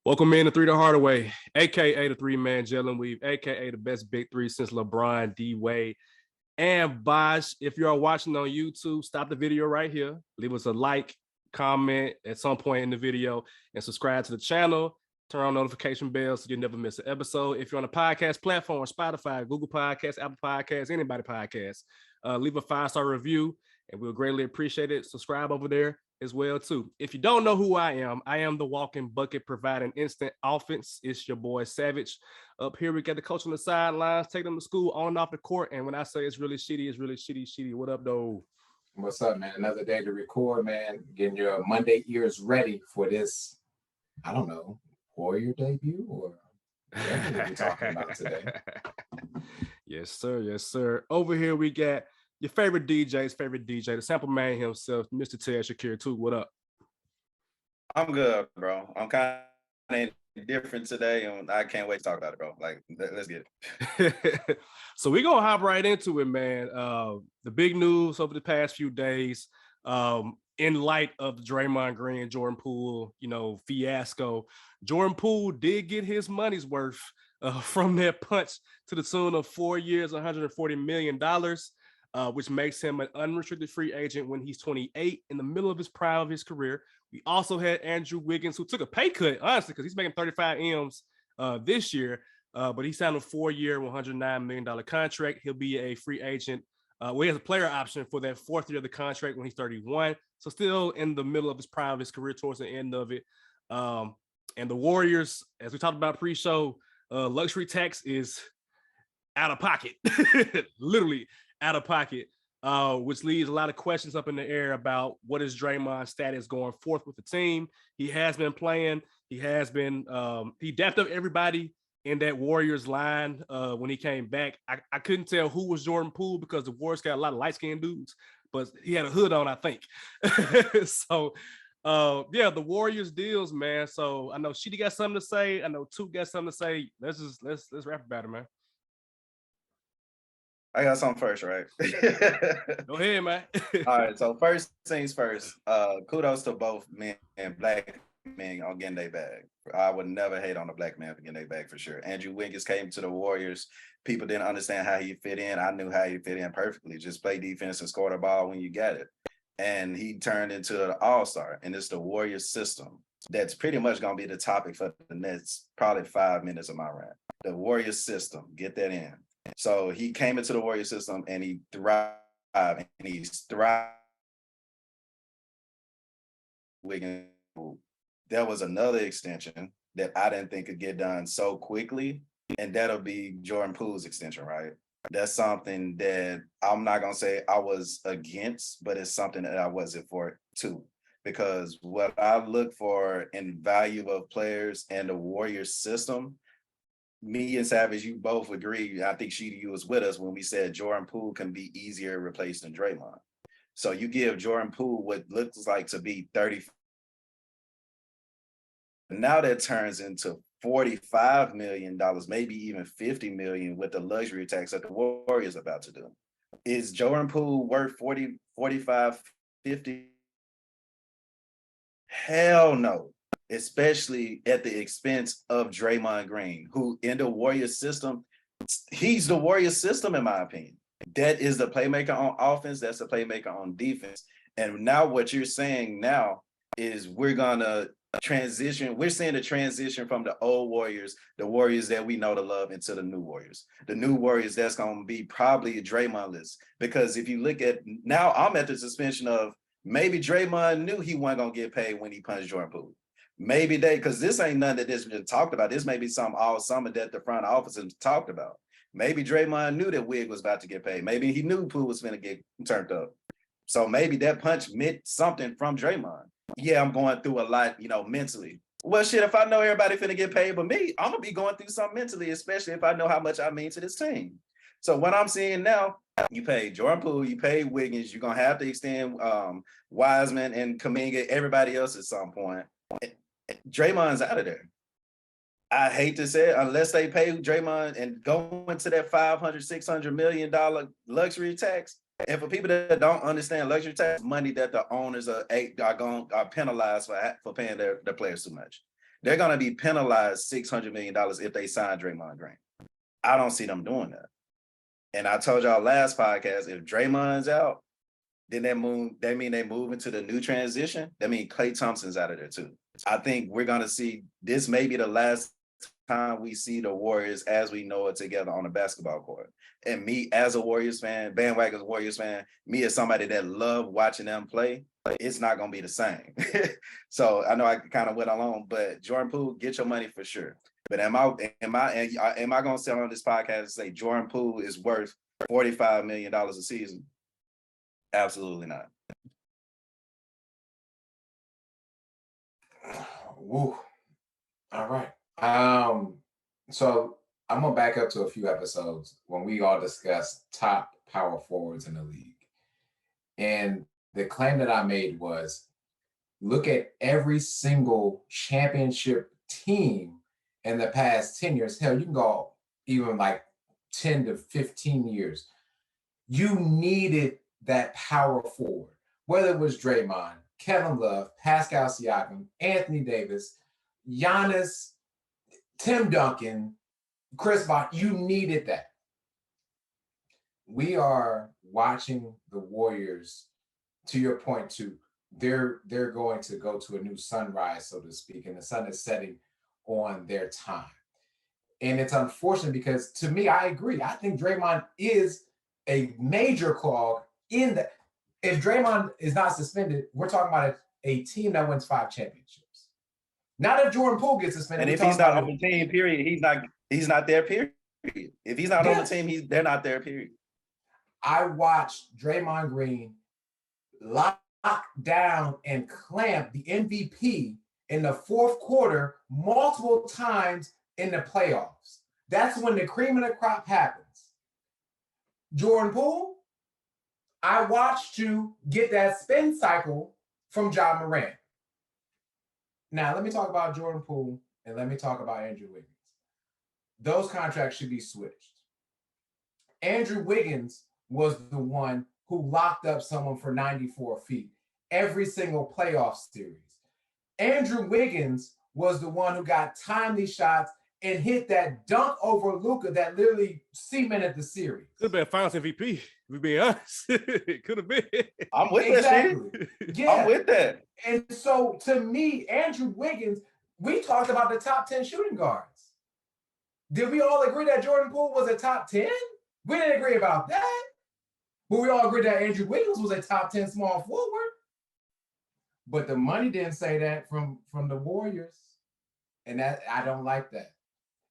Welcome in to Three the Hardaway, aka the three-man Jalen Weave, aka the best big three since LeBron, D Wade, and Bosh. If you are watching on YouTube, stop the video right here. Leave us a like, comment at some point in the video, and subscribe to the channel. Turn on notification bells so you never miss an episode. If you're on a podcast platform, Spotify, Google Podcasts, Apple Podcasts, anybody podcast, leave a 5-star review, and we'll greatly appreciate it. Subscribe over there as well too. If you don't know who I am the walking bucket providing instant offense. It's your boy Savage. Up here we got the coach on the sidelines, take them to school on and off the court. And when I say it's really shitty. What up, though? What's up, man? Another day to record, man. Getting your Monday ears ready for this, I don't know, Warrior debut or whatever we're talking about today. Yes, sir. Over here we got your favorite DJ's favorite DJ, the sample man himself, Mr. Ted Shakir too. What up? I'm good, bro. I'm kind of different today, and I can't wait to talk about it, bro. Like, let's get it. So we're gonna hop right into it, man. The big news over the past few days, in light of the Draymond Green, Jordan Poole, fiasco. Jordan Poole did get his money's worth from that punch to the tune of 4 years, $140 million. Which makes him an unrestricted free agent when he's 28, in the middle of his prime of his career. We also had Andrew Wiggins, who took a pay cut, honestly, because he's making 35 M's this year, but he signed a 4-year, $109 million contract. He'll be a free agent. He has a player option for that 4th year of the contract when he's 31. So still in the middle of his prime of his career, towards the end of it. And the Warriors, as we talked about pre-show, luxury tax is out of pocket, literally out of pocket, which leaves a lot of questions up in the air about what is Draymond's status going forth with the team. He has been playing. He has been, he dapped up everybody in that Warriors line when he came back. I couldn't tell who was Jordan Poole because the Warriors got a lot of light-skinned dudes, but he had a hood on, I think. So, the Warriors deals, man. So I know Sheedy got something to say. I know Toot got something to say. Let's rap about it, man. I got something first, right? Go ahead, man. All right, so first things first, kudos to both men and black men on getting their bag. I would never hate on a black man for getting their bag for sure. Andrew Wiggins came to the Warriors. People didn't understand how he fit in. I knew how he fit in perfectly. Just play defense and score the ball when you get it. And he turned into an all-star, and it's the Warriors system. That's pretty much going to be the topic for the next probably 5 minutes of my rant. The Warriors system, get that in. So he came into the Warrior system and he thrived, and he's thrived. Wiggins, there was another extension that I didn't think could get done so quickly, and that'll be Jordan Poole's extension, right? That's something that I'm not going to say I was against, but it's something that I wasn't for too. Because what I look for in value of players and the Warrior system, me and Savage, you both agree. I think Sheedy, you was with us when we said Jordan Poole can be easier replaced than Draymond. So you give Jordan Poole what looks like to be 30. Now that turns into $45 million, maybe even $50 million with the luxury tax that the Warriors about to do. Is Jordan Poole worth 40, 45, 50? Hell no. Especially at the expense of Draymond Green, who in the Warriors system, he's the Warriors system, in my opinion. That is the playmaker on offense. That's the playmaker on defense. And now what you're saying now is we're going to transition. We're seeing the transition from the old Warriors, the Warriors that we know to love, into the new Warriors. The new Warriors that's going to be probably a Draymond-less. Because if you look at, now I'm at the suspension of maybe Draymond knew he wasn't going to get paid when he punched Jordan Poole. Maybe because this ain't nothing that this been talked about. This may be some all summer that the front office has talked about. Maybe Draymond knew that Wig was about to get paid. Maybe he knew Poole was going to get turned up. So maybe that punch meant something from Draymond. Yeah, I'm going through a lot, mentally. Well, shit, if I know everybody finna get paid but me, I'm going to be going through something mentally, especially if I know how much I mean to this team. So what I'm seeing now, you pay Jordan Poole, you pay Wiggins, you're going to have to extend Wiseman and Kuminga, everybody else at some point. Draymond's out of there. I hate to say it, unless they pay Draymond and go into that $500, $600 million luxury tax. And for people that don't understand luxury tax, money that the owners are penalized for paying their players too much. they're going to be penalized $600 million if they sign Draymond Green. I don't see them doing that. And I told y'all last podcast, if Draymond's out, then that mean they move into the new transition. That means Klay Thompson's out of there too. I think we're going to see, this may be the last time we see the Warriors as we know it together on the basketball court. And me as a Warriors fan, bandwagon Warriors fan, me as somebody that love watching them play, it's not going to be the same. So I know I kind of went along, but Jordan Poole, get your money for sure. But am I going to sit on this podcast and say Jordan Poole is worth $45 million a season? Absolutely not. Woo. All right. So I'm gonna back up to a few episodes when we all discussed top power forwards in the league. And the claim that I made was, look at every single championship team in the past 10 years. Hell, you can go even like 10 to 15 years. You needed that power forward, whether it was Draymond, Kevin Love, Pascal Siakam, Anthony Davis, Giannis, Tim Duncan, Chris Bosh. You needed that. We are watching the Warriors, to your point too, they're going to go to a new sunrise, so to speak, and the sun is setting on their time. And it's unfortunate because, to me, I agree. I think Draymond is a major clog in that. If Draymond is not suspended, we're talking about a team that wins 5 championships. Not if Jordan Poole gets suspended. And if he's not on the team, period, he's not there, period. If he's not on the team, they're not there, period. I watched Draymond Green lock down and clamp the MVP in the fourth quarter multiple times in the playoffs. That's when the cream of the crop happens. Jordan Poole, I watched you get that spin cycle from Ja Morant. Now, let me talk about Jordan Poole and let me talk about Andrew Wiggins. Those contracts should be switched. Andrew Wiggins was the one who locked up someone for 94 feet every single playoff series. Andrew Wiggins was the one who got timely shots and hit that dunk over Luka that literally cemented the series. Could have been Finals MVP, if we're being honest. It could have been. I'm with exactly. that. Yeah. I'm with that. And so, to me, Andrew Wiggins, we talked about the top 10 shooting guards. Did we all agree that Jordan Poole was a top 10? We didn't agree about that. But we all agreed that Andrew Wiggins was a top 10 small forward. But the money didn't say that from the Warriors. And that, I don't like that.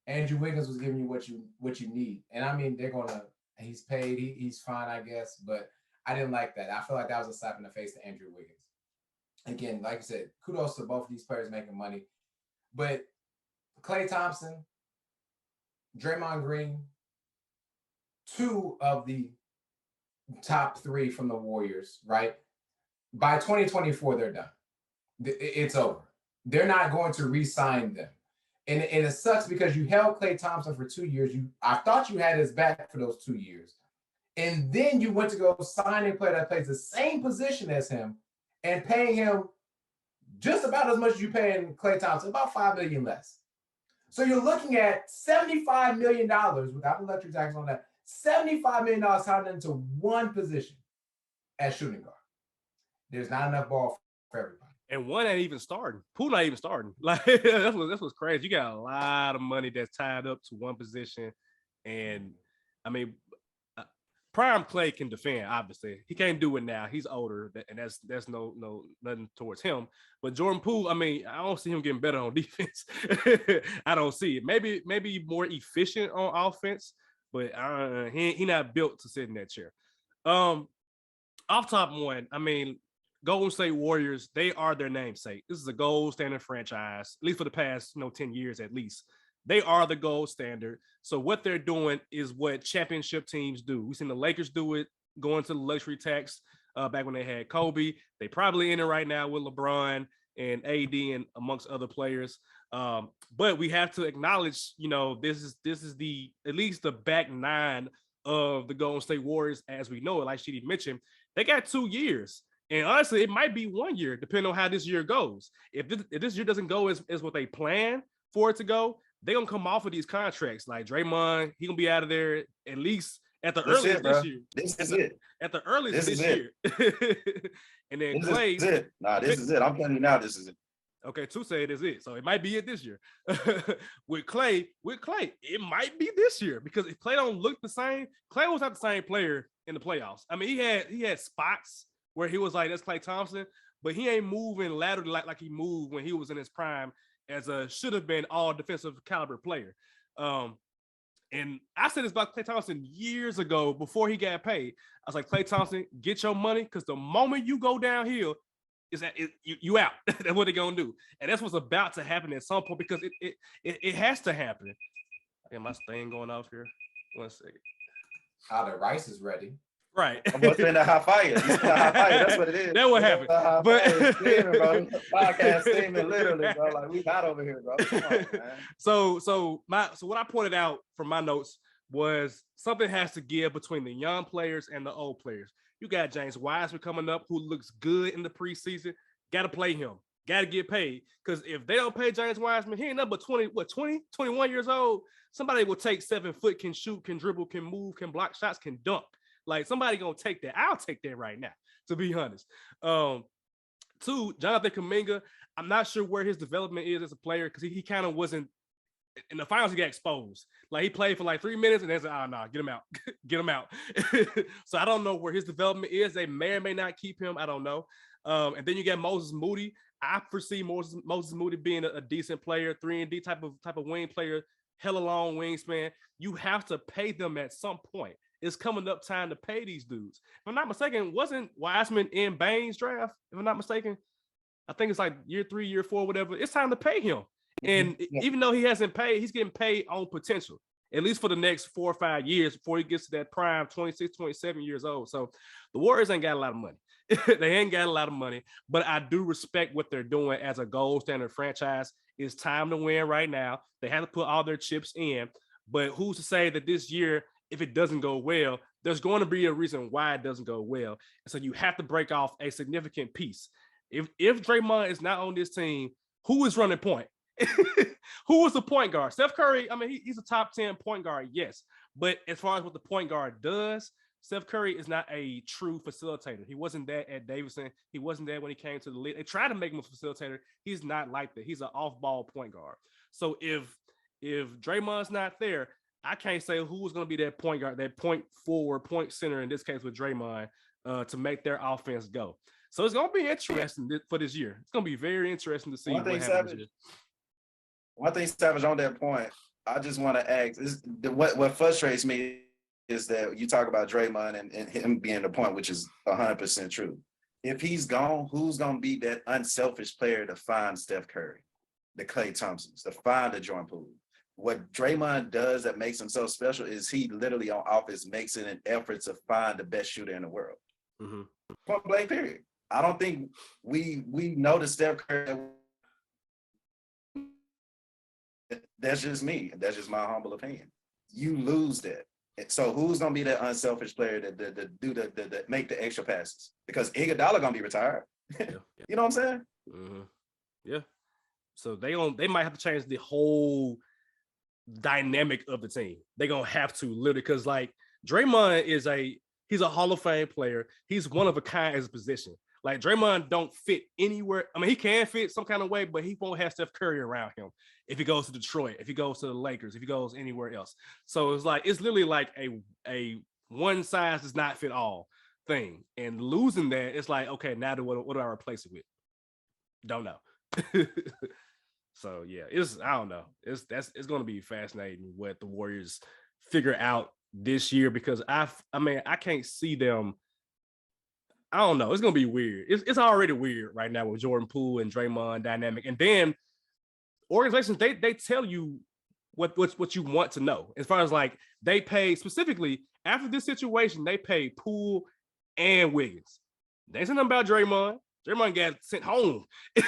Andrew Wiggins was giving you what you need. And I mean, he's paid, he's fine, I guess. But I didn't like that. I feel like that was a slap in the face to Andrew Wiggins. Again, like I said, kudos to both of these players making money. But Klay Thompson, Draymond Green, 2 of the top 3 from the Warriors, right? By 2024, they're done. It's over. They're not going to re-sign them. And it sucks because you held Klay Thompson for 2 years. I thought you had his back for those 2 years. And then you went to go sign a player that plays the same position as him and paying him just about as much as you paying Klay Thompson, about $5 million less. So you're looking at $75 million without the luxury tax on that, $75 million tied into one position as shooting guard. There's not enough ball for everybody. And one ain't even starting. Poole not even starting. Like that's what's crazy. You got a lot of money that's tied up to one position. And I mean, prime Klay can defend, obviously. He can't do it now. He's older, and that's no nothing towards him. But Jordan Poole, I mean, I don't see him getting better on defense. I don't see it. Maybe more efficient on offense, but he not built to sit in that chair. Off top one, I mean, Golden State Warriors, they are their namesake. This is a gold standard franchise, at least for the past 10 years at least. They are the gold standard. So what they're doing is what championship teams do. We've seen the Lakers do it, going to the luxury tax back when they had Kobe. They probably in it right now with LeBron and AD and amongst other players. But we have to acknowledge, this is the at least the back 9 of the Golden State Warriors as we know it. Like Shidi mentioned, they got 2 years. And honestly, it might be 1 year, depending on how this year goes. If this year doesn't go as what they plan for it to go, they're going to come off of these contracts. Like Draymond, he going to be out of there at least at the earliest this year. This is it. At the earliest this year. And then this Clay. Is it. Nah, this is it. I'm telling you now, this is it. Okay, to say it is it. So it might be it this year. with Clay, it might be this year because if Clay don't look the same, Clay was not the same player in the playoffs. I mean, he had spots where he was like, that's Klay Thompson, but he ain't moving laterally like he moved when he was in his prime as a should have been all defensive caliber player. And I said this about Klay Thompson years ago before he got paid. I was like, Klay Thompson, get your money because the moment you go downhill, you out. That's what they're gonna do, and that's what's about to happen at some point because it has to happen. Okay, my thing going off here. 1 second. How the rice is ready. Right. I'm going to spend a high fire. That's what it is. That what happened. But podcast steaming literally, bro. Like we hot over here, bro. Come on, man. So what I pointed out from my notes was something has to give between the young players and the old players. You got James Wiseman coming up who looks good in the preseason. Got to play him. Got to get paid. Because if they don't pay James Wiseman, he ain't nothing but 21 years old. Somebody will take 7 foot, can shoot, can dribble, can move, can block shots, can dunk. Like somebody gonna take that. I'll take that right now, to be honest. 2, Jonathan Kuminga. I'm not sure where his development is as a player because he kind of wasn't in the finals. He got exposed. Like he played for like 3 minutes and then said, "Oh no, get him out, get him out." So I don't know where his development is. They may or may not keep him. I don't know. And then you got Moses Moody. I foresee Moses Moody being a decent player, 3-and-D type of wing player, hella long wingspan. You have to pay them at some point. It's coming up time to pay these dudes. If I'm not mistaken, wasn't Wiseman in Bain's draft? If I'm not mistaken, I think it's like year 3, year 4, whatever. It's time to pay him. And even though he hasn't paid, he's getting paid on potential, at least for the next 4 or 5 years before he gets to that prime 26, 27 years old. So the Warriors ain't got a lot of money. They ain't got a lot of money, but I do respect what they're doing as a gold standard franchise. It's time to win right now. They have to put all their chips in, but who's to say that this year, if it doesn't go well, there's going to be a reason why it doesn't go well. And so you have to break off a significant piece. If Draymond is not on this team, who is running point? Who is the point guard? Steph Curry, I mean, he's a top 10 point guard, yes. But as far as what the point guard does, Steph Curry is not a true facilitator. He wasn't that at Davidson. He wasn't there when he came to the league. They tried to make him a facilitator. He's not like that. He's an off-ball point guard. So if Draymond's not there, I can't say who's going to be that point guard, that point forward, point center, in this case with Draymond, to make their offense go. So it's going to be interesting for this year. It's going to be very interesting to see what happens. One thing, Savage, on that point, I just want to ask, what frustrates me is that you talk about Draymond and him being the point, which is 100% true. If he's gone, who's going to be that unselfish player to find Steph Curry, the Klay Thompsons, to find the Jordan Poole? What Draymond does that makes him so special is he literally on offense makes it an effort to find the best shooter in the world. Mm-hmm. Point blank, period. I don't think we know the Steph Curry. That's just me. That's just my humble opinion. You lose that. So who's gonna be that unselfish player that make the extra passes? Because Iguodala gonna be retired. Yeah. You know what I'm saying? Mm-hmm. Yeah. So they might have to change the whole dynamic of the team. They're gonna have to literally, because like Draymond he's a Hall of Fame player. He's one of a kind as a position. Like Draymond don't fit anywhere. I mean, he can fit some kind of way, but he won't have Steph Curry around him if he goes to Detroit, if he goes to the Lakers, if he goes anywhere else. So it's literally like a one size does not fit all thing. And losing that, it's like, okay, now what do I replace it with? Don't know. So yeah, I don't know. It's going to be fascinating what the Warriors figure out this year, because I can't see them. I don't know. It's going to be weird. It's already weird right now with Jordan Poole and Draymond dynamic. And then organizations, they tell you what you want to know. As far as like, they pay specifically after this situation, they pay Poole and Wiggins. They ain't saying nothing about Draymond. Draymond got sent home.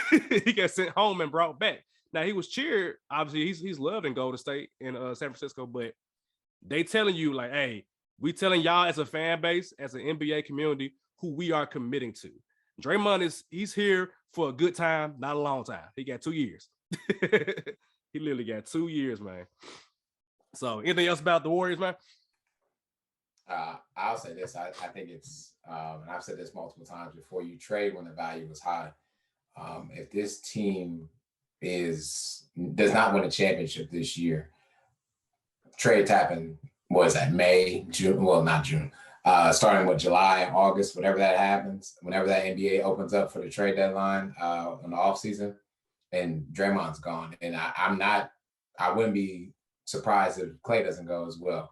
He got sent home and brought back. Now he was cheered. Obviously, he's loved in Golden State in San Francisco, but they telling you like, hey, we telling y'all as a fan base, as an NBA community, who we are committing to. He's here for a good time, not a long time. He got 2 years. He literally got 2 years, man. So anything else about the Warriors, man? I'll say this. I think it's, and I've said this multiple times before, you trade when the value is high. If this team does not win a championship this year, trades happen, what is that, May, June? Well, not June. Starting with July, August, whatever that happens, whenever that NBA opens up for the trade deadline in the offseason, and Draymond's gone. And I wouldn't be surprised if Klay doesn't go as well.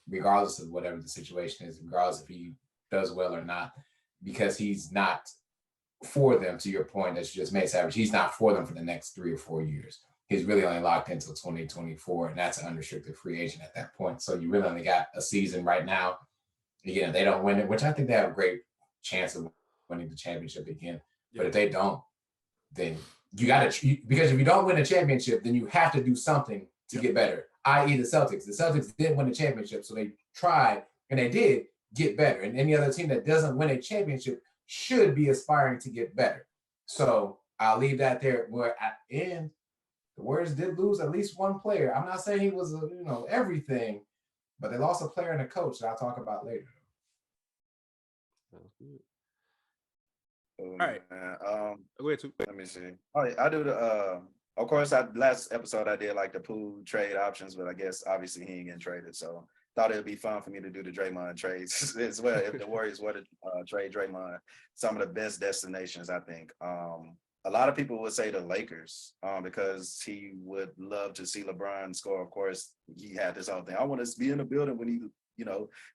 Regardless of whatever the situation is, regardless if he does well or not, because he's not for them, to your point that you just made, Savage, he's not for them for the next 3 or 4 years. He's really only locked until 2024, and that's an unrestricted free agent at that point. So you really only got a season right now. Again, if they don't win it, which I think they have a great chance of winning the championship again. Yeah. But if they don't, then you got to, because if you don't win a championship, then you have to do something to get better, i.e. the Celtics. The Celtics didn't win a championship, so they tried, and they did get better. And any other team that doesn't win a championship should be aspiring to get better. So I'll leave that there. Where at the end, the Warriors did lose at least one player. I'm not saying he was, everything, but they lost a player and a coach that I'll talk about later. Sounds good. All right. Go ahead, let me see. All right, I do the. Of course, last episode I did like the Poole trade options, but I guess obviously he ain't getting traded, so thought it'd be fun for me to do the Draymond trades as well. If the Warriors were to trade Draymond, some of the best destinations, I think. A lot of people would say the Lakers because he would love to see LeBron score. Of course, he had this whole thing. I want to be in the building when he,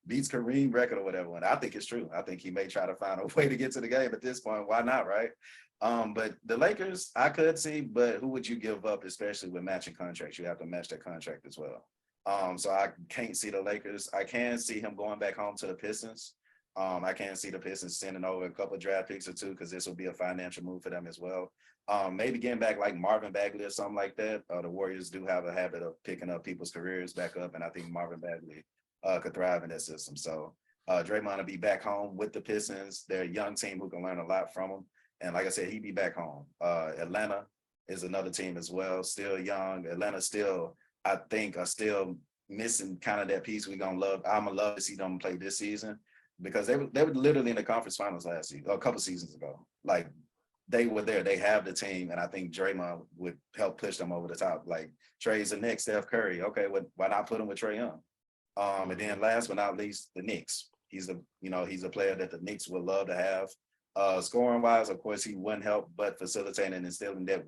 beats Kareem record or whatever. And I think it's true. I think he may try to find a way to get to the game at this point. Why not, right? But the Lakers, I could see, but who would you give up, especially with matching contracts? You have to match that contract as well. So I can't see the Lakers. I can see him going back home to the Pistons. I can see the Pistons sending over a couple of draft picks or two because this will be a financial move for them as well. Maybe getting back like Marvin Bagley or something like that. The Warriors do have a habit of picking up people's careers back up, and I think Marvin Bagley could thrive in that system. So Draymond will be back home with the Pistons. They're a young team who can learn a lot from him. And like I said, he'd be back home. Atlanta is another team as well, still young. Atlanta still, I think, are still missing kind of that piece we're going to love. I'm going to love to see them play this season because they were literally in the conference finals last season, a couple seasons ago. Like, they were there. They have the team, and I think Draymond would help push them over the top. Like, Trey's the next Steph Curry. Okay, why not put him with Trae Young? And then last but not least, the Knicks. He's a player that the Knicks would love to have. Scoring wise, of course, he wouldn't help, but facilitating and instilling that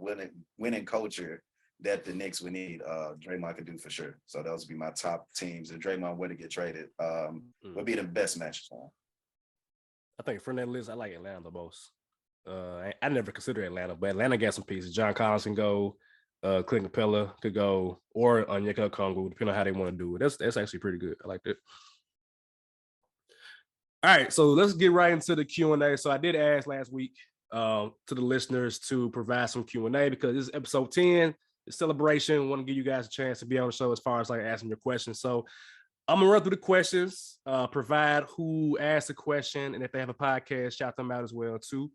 winning culture that the Knicks would need, Draymond could do for sure. So those would be my top teams. If Draymond were to get traded, would be the best matches for him. I think from that list, I like Atlanta the most. I never considered Atlanta, but Atlanta got some pieces. John Collins can go, Clint Capella could go, or Onyeka Okongwu, depending on how they want to do it. That's actually pretty good. I like that. All right, so let's get right into the Q&A. So I did ask last week to the listeners to provide some Q&A because this is episode 10, the celebration. I want to give you guys a chance to be on the show as far as like asking your questions. So I'm gonna run through the questions, provide who asked the question, and if they have a podcast, shout them out as well too.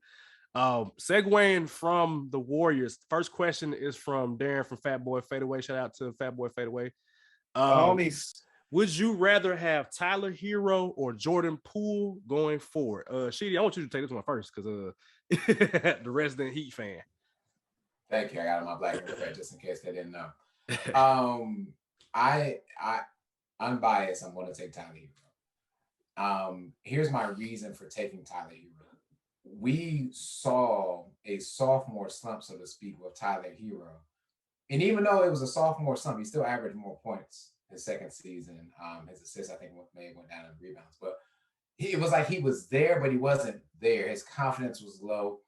Segueing from the Warriors, first question is from Darren from Fat Boy Fadeaway. Shout out to Fat Boy Fadeaway. Homies. Would you rather have Tyler Hero or Jordan Poole going forward? Sheedy, I want you to take this one first because the resident Heat fan. Thank you. I got on my black and red just in case they didn't know. I unbiased, I'm going to take Tyler Hero. Here's my reason for taking Tyler Hero. We saw a sophomore slump, so to speak, with Tyler Hero. And even though it was a sophomore slump, he still averaged more points his second season. His assists, I think, may have went down in rebounds. But it was like he was there, but he wasn't there. His confidence was low.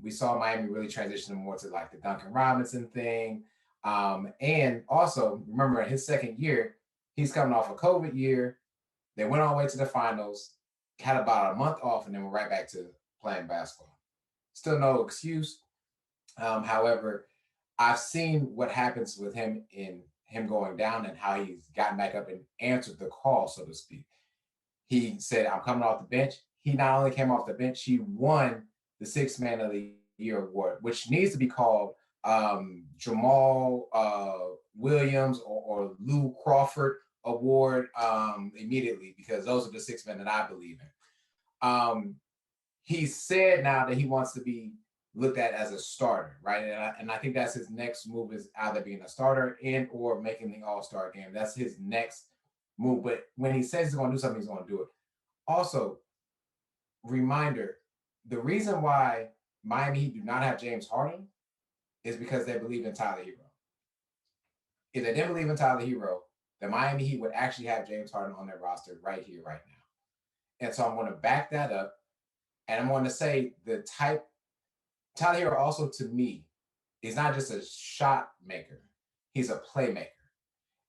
We saw Miami really transition more to like the Duncan Robinson thing. And also, remember, in his second year, he's coming off a COVID year. They went all the way to the finals, had about a month off, and then we're right back to playing basketball. Still no excuse. However, I've seen what happens with him in him going down and how he's gotten back up and answered the call, so to speak. He said, I'm coming off the bench. he not only came off the bench, he won the Sixth Man of the Year award, which needs to be called Jamal Williams or Lou Crawford award immediately, because those are the six men that I believe in. He said now that he wants to be looked at as a starter, right? And I think that's his next move, is either being a starter and or making the All-Star game. That's his next move. But when he says he's going to do something, he's going to do it. Also, reminder, the reason why Miami Heat do not have James Harden is because they believe in Tyler Hero. If they didn't believe in Tyler Hero, the Miami Heat would actually have James Harden on their roster right here, right now. And so I'm going to back that up. And I'm going to say Tyler Hero also, to me, is not just a shot maker. He's a playmaker.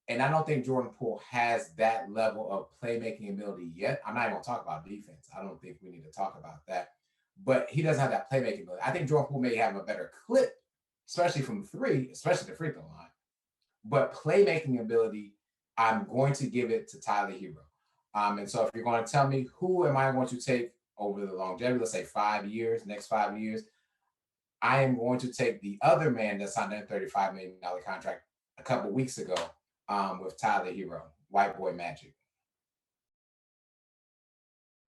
And I don't think Jordan Poole has that level of playmaking ability yet. I'm not even going to talk about defense. I don't think we need to talk about that. But he doesn't have that playmaking ability. I think Jordan Poole may have a better clip, especially from three, especially the free throw line. But playmaking ability, I'm going to give it to Tyler Hero. And so if you're going to tell me who am I going to take over the longevity, let's say 5 years, next 5 years, I am going to take the other man that signed that $35 million contract a couple weeks ago with Tyler Hero, White Boy Magic.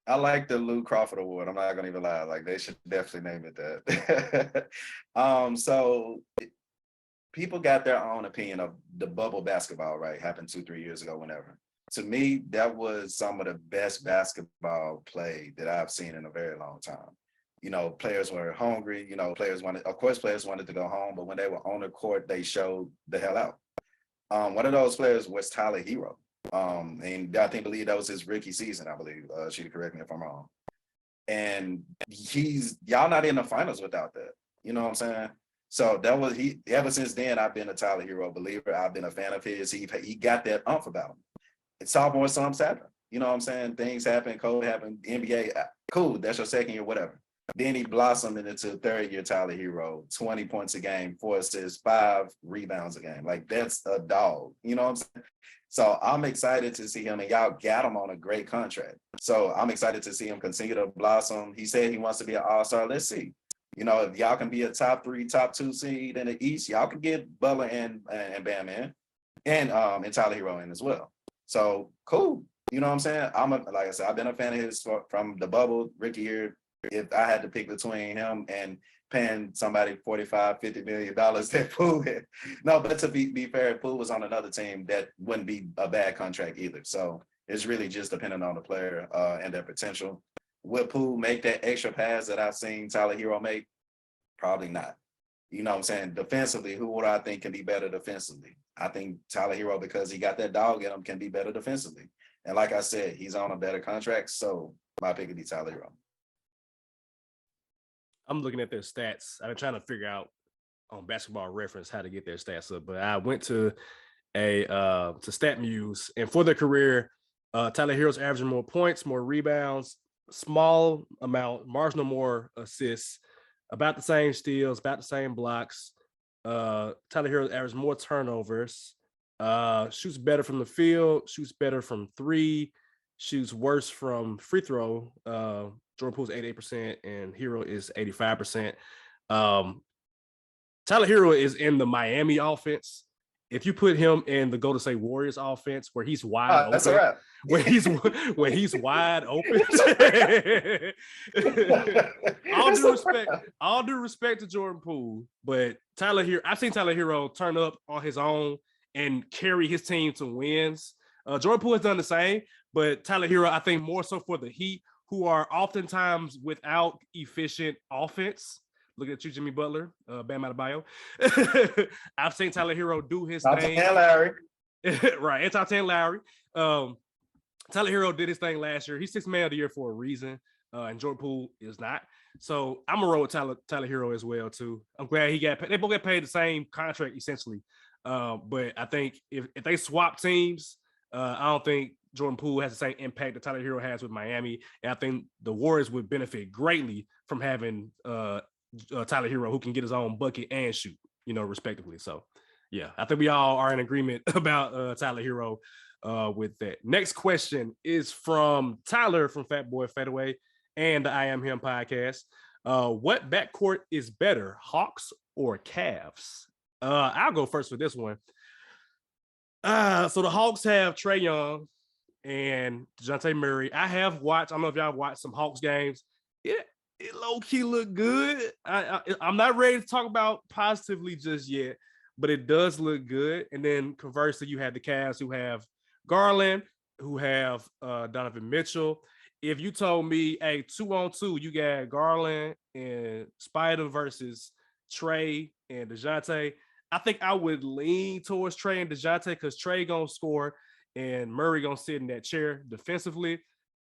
I like the Lou Crawford Award. I'm not gonna even lie. Like, they should definitely name it that. So people got their own opinion of the bubble basketball, right? Happened 2-3 years ago, whenever. To me, that was some of the best basketball play that I've seen in a very long time. You know, players were hungry. You know, players wanted to go home, but when they were on the court, they showed the hell out. One of those players was Tyler Hero. And I believe that was his rookie season, I believe. She correct me if I'm wrong. And y'all not in the finals without that. You know what I'm saying? So that was ever since then, I've been a Tyler Hero believer. I've been a fan of his. He got that umph about him. It's sophomore slumps happen. You know what I'm saying? Things happen, COVID happened, NBA, cool, that's your second year, whatever. Then he blossomed into third year Tyler Hero, 20 points a game, 4 assists, 5 rebounds a game. Like, that's a dog. You know what I'm saying? So I'm excited to see him, and y'all got him on a great contract. So I'm excited to see him continue to blossom. He said he wants to be an all-star. Let's see. You know, if y'all can be a top 3, top 2 seed in the East, y'all can get Butler and Bam in, and Tyler Hero in as well. So cool. You know what I'm saying? Like I said, I've been a fan of his from the bubble, rookie year. If I had to pick between him and paying somebody $45-50 million that Poole had. No, but to be fair, Poole was on another team, that wouldn't be a bad contract either. So it's really just depending on the player and their potential. Will Poole make that extra pass that I've seen Tyler Hero make? Probably not. You know what I'm saying? Defensively, who would I think can be better defensively? I think Tyler Hero, because he got that dog in him, can be better defensively. And like I said, he's on a better contract, so my pick would be Tyler Hero. I'm looking at their stats. I've been trying to figure out on Basketball Reference how to get their stats up, but I went to StatMuse, and for their career, Tyler Hero's averaging more points, more rebounds, small amount, marginal more assists, about the same steals, about the same blocks. Tyler Hero's averaging more turnovers, shoots better from the field, shoots better from 3, shoots worse from free throw. Jordan Poole's 88% and Hero is 85%. Tyler Hero is in the Miami offense. If you put him in the Golden State Warriors offense, where he's wide open, that's all right. where he's wide open. all due respect to Jordan Poole, but Tyler Hero, I've seen Tyler Hero turn up on his own and carry his team to wins. Jordan Poole has done the same, but Tyler Hero, I think more so for the Heat, who are oftentimes without efficient offense. Look at you, Jimmy Butler, Bam Adebayo. I've seen Tyler Hero do his thing. Larry. Right, and top 10 Larry. Tyler Hero did his thing last year. He's 6th man of the year for a reason, and Jordan Poole is not. So I'm gonna roll with Tyler Hero as well too. I'm glad they both get paid the same contract essentially. But I think if they swap teams, I don't think Jordan Poole has the same impact that Tyler Hero has with Miami, and I think the Warriors would benefit greatly from having Tyler Hero, who can get his own bucket and shoot, respectively. So, yeah, I think we all are in agreement about Tyler Hero with that. Next question is from Tyler from Fat Boy Fadeaway, and the I Am Him podcast. What backcourt is better, Hawks or Cavs? I'll go first for this one. So the Hawks have Trae Young and DeJounte Murray. I have watched, I don't know if y'all watched some Hawks games. It low-key look good. I'm not ready to talk about positively just yet, but it does look good. And then conversely, you have the Cavs who have Garland, who have Donovan Mitchell. If you told me, hey, 2-on-2, you got Garland and Spider versus Trae and DeJounte, I think I would lean towards Trae and DeJounte because Trae gonna score and Murray gonna sit in that chair defensively.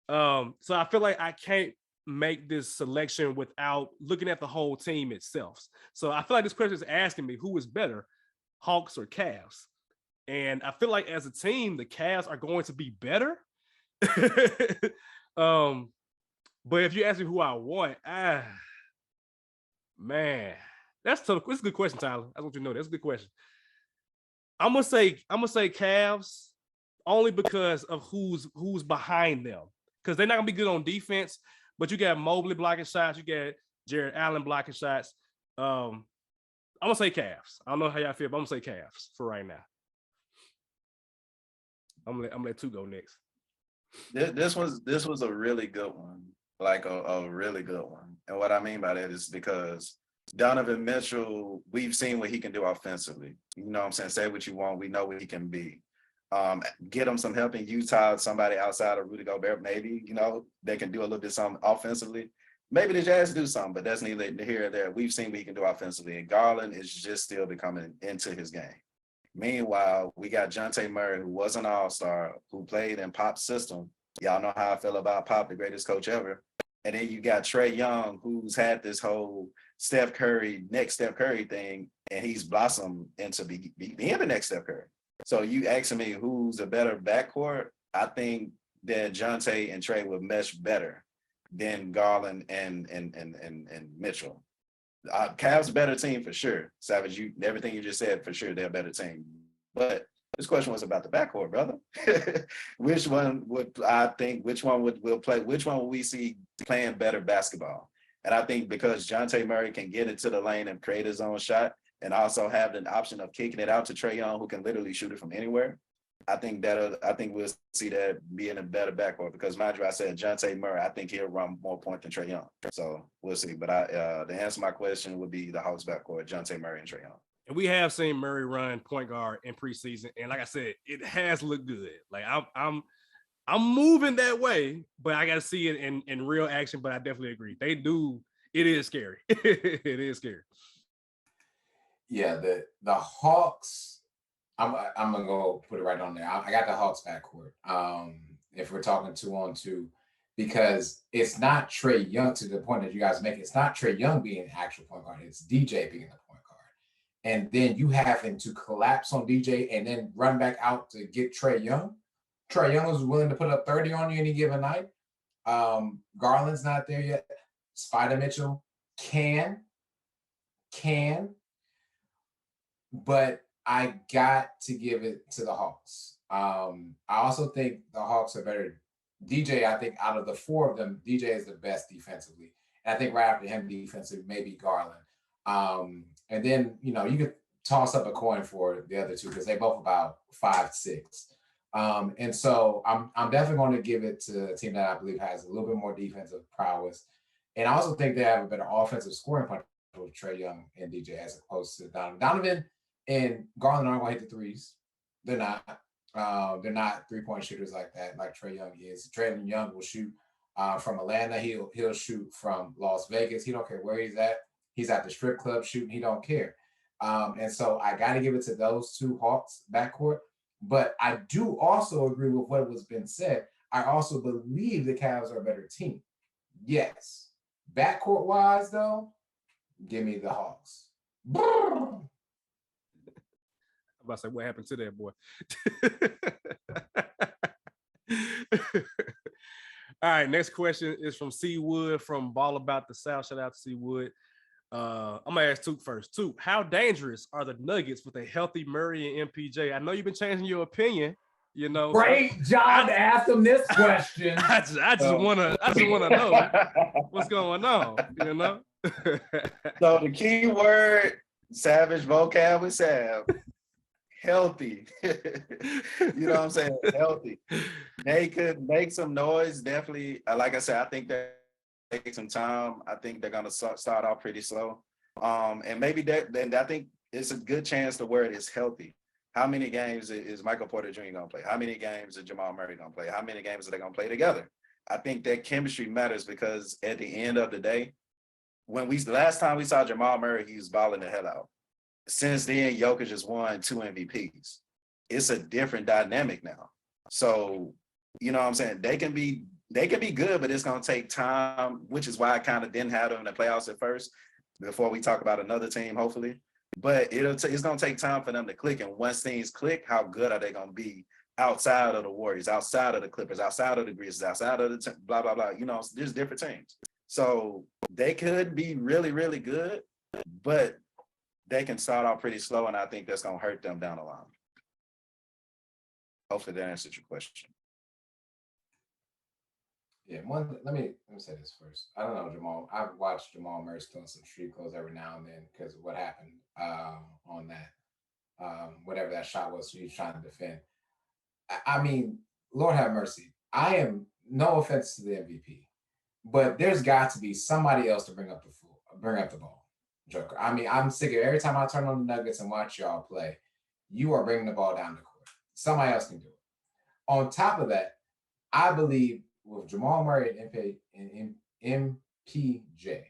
So I feel like I can't make this selection without looking at the whole team itself. So I feel like this question is asking me who is better, Hawks or Cavs? And I feel like as a team, the Cavs are going to be better. But if you ask me who I want, man, that's tough. It's a good question, Tyler. I want you to know that's a good question. I'm gonna say Cavs only because of who's behind them. Because they're not gonna be good on defense, but you got Mobley blocking shots, you got Jared Allen blocking shots. I'm gonna say Cavs. I don't know how y'all feel, but I'm gonna say Cavs for right now. I'm gonna let two go next. This was a really good one, like a really good one. And what I mean by that is because Donovan Mitchell, we've seen what he can do offensively. You know what I'm saying? Say what you want. We know what he can be. Get him some help in Utah, somebody outside of Rudy Gobert, maybe, they can do a little bit something offensively. Maybe the Jazz do something, but that's neither here or there. We've seen what he can do offensively, and Garland is just still becoming into his game. Meanwhile, we got DeJounte Murray, who was an all-star, who played in Pop's system. Y'all know how I feel about Pop, the greatest coach ever. And then you got Trae Young, who's had this whole next Steph Curry thing, and he's blossomed into being the next Steph Curry. So you asking me who's a better backcourt? I think that DeJounte and Trae would mesh better than Garland and Mitchell. Cavs a better team for sure. Savage, everything you just said, for sure they're a better team. But this question was about the backcourt, brother. Which one will play? Which one will we see playing better basketball? And I think because DeJounte Murray can get into the lane and create his own shot, and also have an option of kicking it out to Trae Young, who can literally shoot it from anywhere. I think we'll see that being a better backcourt because, mind you, I said DeJounte Murray, I think he'll run more points than Trae Young. So we'll see. But to answer my question would be the Hawks backcourt, DeJounte Murray and Trae Young. And we have seen Murray run point guard in preseason, and like I said, it has looked good. Like I'm moving that way, but I got to see it in real action. But I definitely agree. They do. It is scary. It is scary. Yeah, the Hawks. I'm gonna go put it right on there. I got the Hawks backcourt. If we're talking 2-on-2, because it's not Trae Young, to the point that you guys make. It's not Trae Young being an actual point guard. It's DJ being the point guard, and then you having to collapse on DJ and then run back out to get Trae Young. Trae Young was willing to put up 30 on you any given night. Garland's not there yet. Spider Mitchell can, but I got to give it to the Hawks. I also think the Hawks are better. DJ, I think out of the four of them, DJ is the best defensively. And I think right after him defensively, maybe Garland. And then, you could toss up a coin for the other two because they both about 5'6". And so I'm definitely going to give it to a team that I believe has a little bit more defensive prowess. And I also think they have a better offensive scoring punch with Trae Young and DJ as opposed to Donovan. Donovan and Garland aren't going to hit the threes. They're not. They're not three-point shooters like that, like Trae Young is. Trae Young will shoot from Atlanta. He'll shoot from Las Vegas. He don't care where he's at. He's at the strip club shooting. He don't care. And so I got to give it to those two Hawks backcourt. But I do also agree with what was been said. I also believe the Cavs are a better team. Yes. Backcourt-wise, though, give me the Hawks. I'm about to say, what happened to that boy? All right, next question is from C. Wood from Ball About the South. Shout out to C. Wood. I'm gonna ask Took first. Took, how dangerous are the Nuggets with a healthy Murray and MPJ? I know you've been changing your opinion. You know, Great job to ask them this question. I just wanna know what's going on. You know. So the key word, Savage vocab with Sav, healthy. You know what I'm saying? Healthy. They could make some noise, definitely. Like I said, I think that take some time. I think they're gonna start off pretty slow. And maybe then I think it's a good chance the word is healthy. How many games is Michael Porter Jr. gonna play? How many games is Jamal Murray gonna play? How many games are they gonna play together? I think that chemistry matters because at the end of the day, last time we saw Jamal Murray, he was balling the hell out. Since then, Jokic has won 2 MVPs. It's a different dynamic now. So, you know what I'm saying? They can be good, but it's gonna take time, which is why I kind of didn't have them in the playoffs at first, before we talk about another team, hopefully. But it's gonna take time for them to click. And once things click, how good are they gonna be outside of the Warriors, outside of the Clippers, outside of the Grizzlies, outside of the blah, blah, blah. You know, there's different teams. So they could be really, really good, but they can start off pretty slow, and I think that's gonna hurt them down the line. Hopefully that answered your question. Yeah, let me say this first. I don't know, Jamal. I've watched Jamal Murray throwing some street clothes every now and then because of what happened on that, whatever that shot was he was trying to defend. I mean, Lord have mercy. I am no offense to the MVP, but there's got to be somebody else to bring up the ball, Joker. I mean, I'm sick of every time I turn on the Nuggets and watch y'all play, you are bringing the ball down the court. Somebody else can do it. On top of that, I believe with Jamal Murray and MPJ,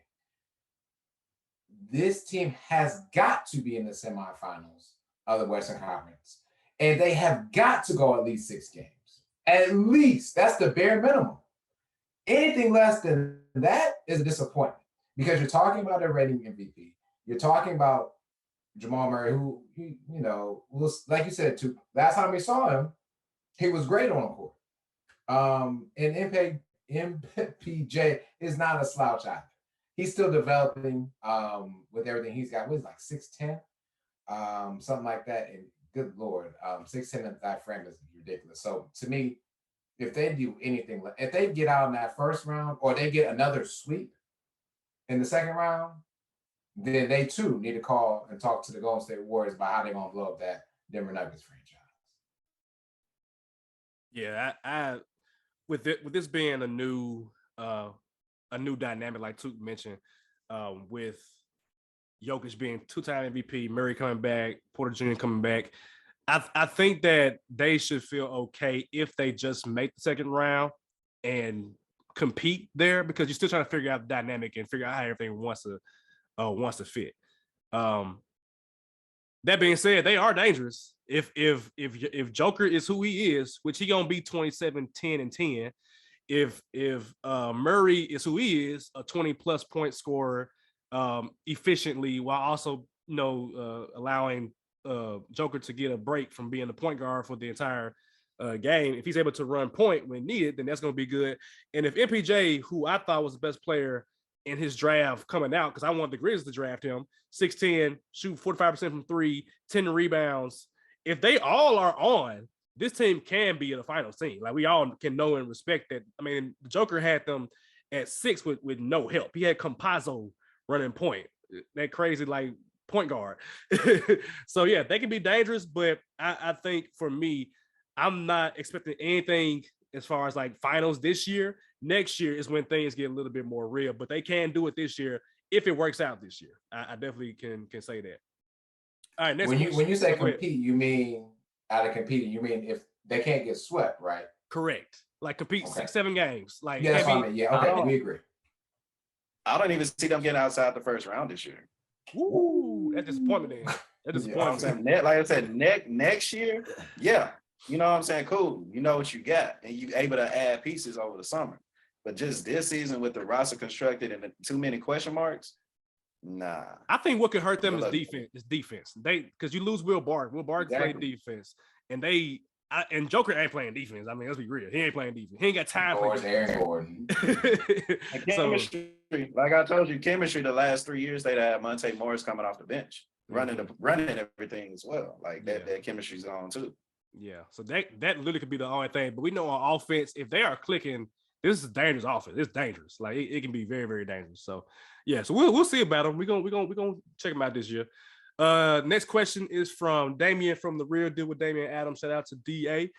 this team has got to be in the semifinals of the Western Conference. And they have got to go at least 6 games. At least. That's the bare minimum. Anything less than that is a disappointment because you're talking about a reigning MVP. You're talking about Jamal Murray, who, you know, was, like you said, last time we saw him, he was great on the court. And MPJ is not a slouch either. He's still developing with everything he's got. What is like 6'10", something like that. And good Lord, 6'10" in that frame is ridiculous. So to me, if they do anything, if they get out in that first round or they get another sweep in the second round, then they too need to call and talk to the Golden State Warriors about how they're going to blow up that Denver Nuggets franchise. Yeah, I with this being a new dynamic, like Toot mentioned, with Jokic being 2-time MVP, Murray coming back, Porter Jr. coming back, I think that they should feel okay if they just make the second round and compete there because you're still trying to figure out the dynamic and figure out how everything wants to fit. That being said, they are dangerous. If Joker is who he is, which he gonna be 27, 10, and 10. If Murray is who he is, a 20+ point scorer, efficiently while also allowing Joker to get a break from being the point guard for the entire game. If he's able to run point when needed, then that's gonna be good. And if MPJ, who I thought was the best player in his draft coming out, because I wanted the Grizzlies to draft him, 6'10", shoot 45% from 3, 10 rebounds. If they all are on, this team can be the finals team. Like we all can know and respect that. I mean, the Joker had them at 6 with no help. He had Campazzo running point, that crazy like point guard. So yeah, they can be dangerous, but I think for me, I'm not expecting anything as far as like finals this year. Next year is when things get a little bit more real, but they can do it this year if it works out this year. I definitely can say that. All right, next when you say compete, you mean out of competing, you mean if they can't get swept, right? Correct. Like compete 6-7 games. Like yeah, that's what I mean. Yeah, okay, we agree. I don't even see them getting outside the first round this year. Ooh, that's disappointment then. That's disappointment. Yeah, like I said, next year, yeah. You know what I'm saying? Cool. You know what you got, and you able to add pieces over the summer. But just this season with the roster constructed and too many question marks, nah. I think what could hurt them is defense. Because you lose Will Barton. Will Barton played defense, and and Joker ain't playing defense. I mean, let's be real. He ain't playing defense. He ain't got time for it. Chemistry, like I told you, chemistry. The last 3 years, they'd had Monte Morris coming off the bench, running everything as well. Like that chemistry's on too. Yeah, so that literally could be the only thing. But we know on offense, if they are clicking, this is a dangerous offense. It's dangerous. Like it can be very, very dangerous. So yeah, so we'll see about them. We're gonna check them out this year. Next question is from Damian from the Real Deal with Damian Adams. Shout out to DA.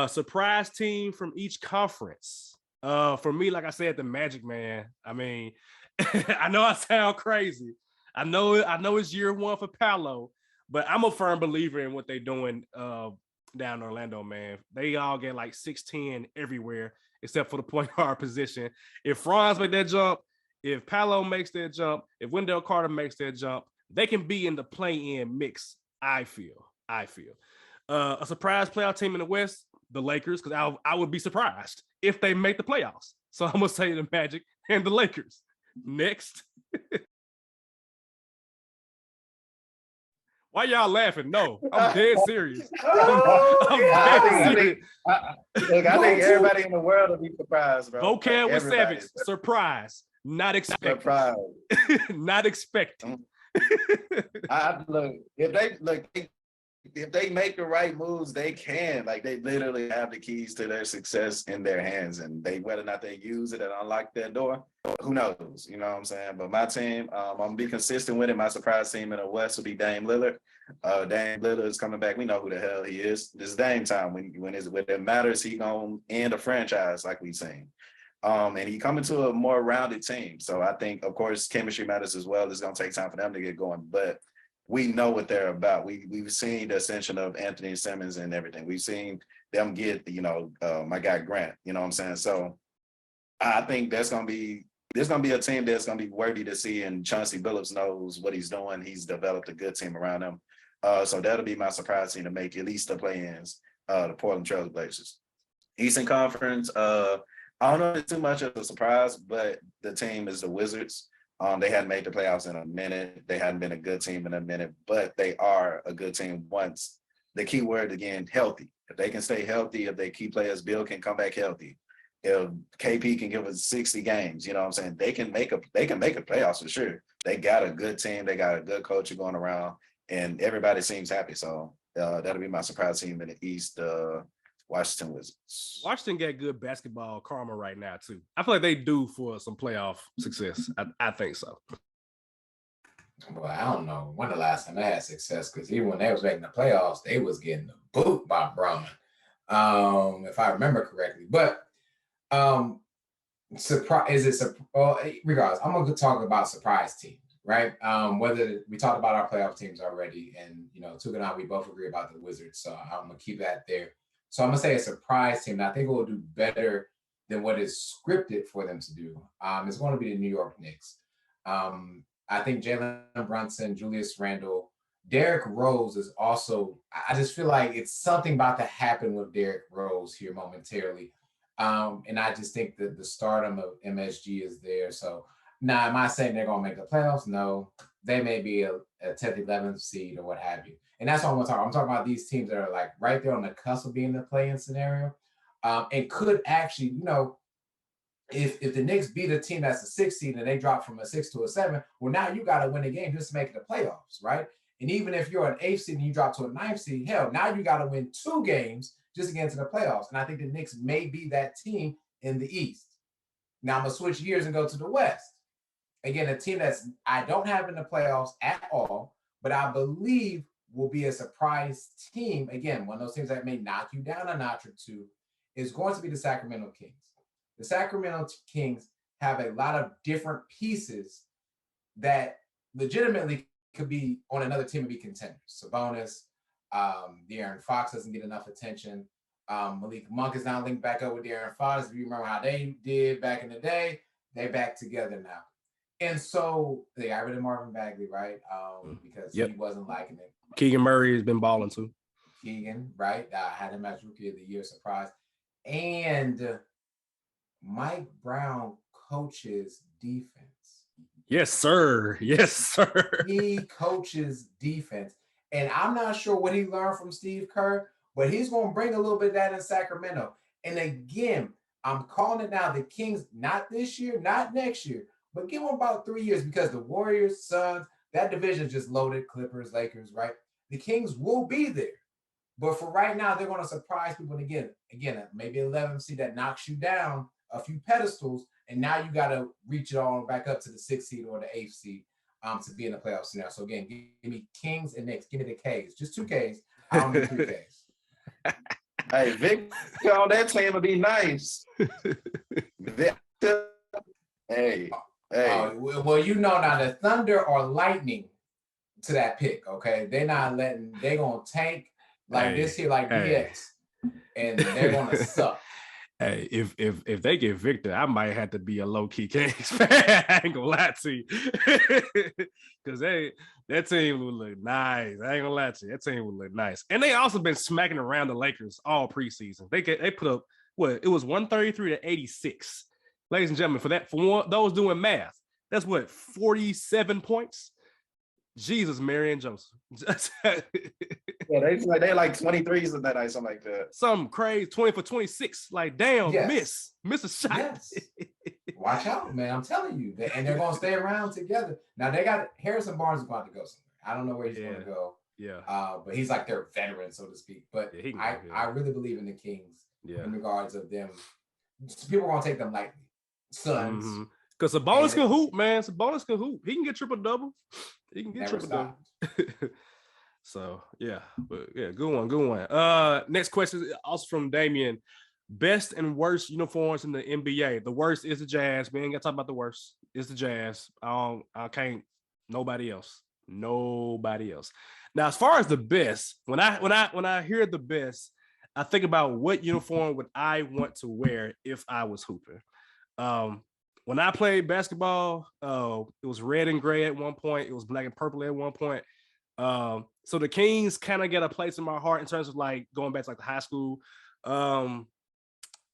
Surprise team from each conference. For me, like I said, the Magic, man. I mean, I know I sound crazy. I know it's year one for Paolo, but I'm a firm believer in what they're doing down in Orlando, man. They all get like 6'10" everywhere except for the point guard position. If Franz make that jump, if Paolo makes that jump, if Wendell Carter makes that jump, they can be in the play-in mix. I feel. A surprise playoff team in the West, the Lakers, because I would be surprised if they make the playoffs. So I'm gonna say the Magic and the Lakers. Next. Why y'all laughing? No, I'm dead serious. I'm dead serious. I think everybody in the world will be surprised, bro. Vocab with Savage. Surprise. Not expected. Surprise. Not expected. If they make the right moves, they can. Like they literally have the keys to their success in their hands, and whether or not they use it and unlock that door, who knows? You know what I'm saying? But my team, I'm gonna be consistent with it. My surprise team in the West will be Dame Lillard. Dame Lillard is coming back. We know who the hell he is. This is Dame time. When it matters, he gonna end a franchise like we've seen. And he coming to a more rounded team. So I think, of course, chemistry matters as well. It's gonna take time for them to get going, but we know what they're about. We've seen the ascension of Anthony Simmons and everything. We've seen them get, my guy Grant, you know what I'm saying? So I think there's gonna be a team that's gonna be worthy to see, and Chauncey Billups knows what he's doing. He's developed a good team around him. So that'll be my surprise team to make at least the play-ins, the Portland Trail Blazers. Eastern Conference, I don't know if it's too much of a surprise, but the team is the Wizards. They hadn't made the playoffs in a minute. They hadn't been a good team in a minute, but they are a good team once. The key word again, healthy. If they can stay healthy, if their key players, Bill can come back healthy, if KP can give us 60 games, you know what I'm saying? They can make a playoffs for sure. They got a good team. They got a good coach going around, and everybody seems happy. So that'll be my surprise team in the East. Washington Wizards. Washington got good basketball karma right now too. I feel like they do for some playoff success. I think so. Well, I don't know when the last time they had success, because even when they was making the playoffs, they was getting the boot by Brown, if I remember correctly. But regardless, I'm gonna talk about surprise teams, right? Whether we talked about our playoff teams already, and Tuka and I, we both agree about the Wizards, so I'm gonna keep that there. So I'm gonna say a surprise team, and I think it will do better than what is scripted for them to do. It's going to be the New York Knicks. I think Jalen Brunson, Julius Randle, Derrick Rose is also. I just feel like it's something about to happen with Derrick Rose here momentarily, and I just think that the stardom of MSG is there. So now, am I saying they're gonna make the playoffs? No, they may be a 10th, 11th seed or what have you. And that's what I'm talking about. I'm talking about these teams that are like right there on the cusp of being the play-in scenario, and could actually, if the Knicks beat a team that's a 6 seed and they drop from a 6 to a 7, well, now you got to win a game just to make the playoffs, right? And even if you're an 8th seed and you drop to a 9th seed, hell, now you got to win 2 games just to get into the playoffs. And I think the Knicks may be that team in the East. Now I'm gonna switch gears and go to the West. Again, a team that's I don't have in the playoffs at all, but I believe will be a surprise team. Again, one of those teams that may knock you down a notch or two is going to be the Sacramento Kings. The Sacramento Kings have a lot of different pieces that legitimately could be on another team and be contenders. Sabonis, De'Aaron Fox doesn't get enough attention. Malik Monk is now linked back up with De'Aaron Fox. If you remember how they did back in the day, they're back together now. And so they got rid of Marvin Bagley, right? Because he wasn't liking it. Keegan Murray has been balling too. Keegan, right? Had him as Rookie of the Year surprise. And Mike Brown coaches defense. Yes, sir. Yes, sir. He coaches defense. And I'm not sure what he learned from Steve Kerr, but he's going to bring a little bit of that in Sacramento. And again, I'm calling it now, the Kings, not this year, not next year, but give them about 3 years, because the Warriors, Suns, that division is just loaded. Clippers, Lakers, right? The Kings will be there. But for right now, they're going to surprise people. And again, maybe 11 seed that knocks you down a few pedestals, and now you got to reach it all back up to the 6th seed or the 8th seed to be in the playoff scenario. So again, give me Kings and Knicks. Give me the K's. Just 2 K's. I don't need 3 K's. Hey, Victor on that team would be nice. Victor. Hey. Well, you know now the Thunder are lightning to that pick, okay? They're not letting, they're going to tank like this here, like DX, and they're going to suck. Hey, if they get Victor, I might have to be a low-key Kings fan. I ain't gonna lie to you. Because that team would look nice. I ain't gonna lie to you. That team would look nice. And they also been smacking around the Lakers all preseason. They put up what? It was 133 to 86. Ladies and gentlemen, for those doing math, that's what, 47 points? Jesus, Mary and Joseph. Yeah, they like 23s in that night, something like that. Something crazy, 20 for 26. Like, damn, miss a shot. Yes. Watch out, man. I'm telling you. And they're going to stay around together. Now, they got Harrison Barnes is about to go somewhere. I don't know where he's going to go. Yeah. But he's like their veteran, so to speak. But I really believe in the Kings in regards of them. People are going to take them lightly. Suns. Because Sabonis can hoop, man. Sabonis can hoop. He can get triple-double. He can get triple-double. So, yeah. But, yeah, good one. Next question is also from Damien. Best and worst uniforms in the NBA. The worst is the Jazz. We ain't got to talk about the worst. It's the Jazz. I can't. Nobody else. Now, as far as the best, when I hear the best, I think about what uniform would I want to wear if I was hooping. When I played basketball, it was red and gray at one point. It was black and purple at one point. So the Kings kind of get a place in my heart in terms of like going back to like the high school.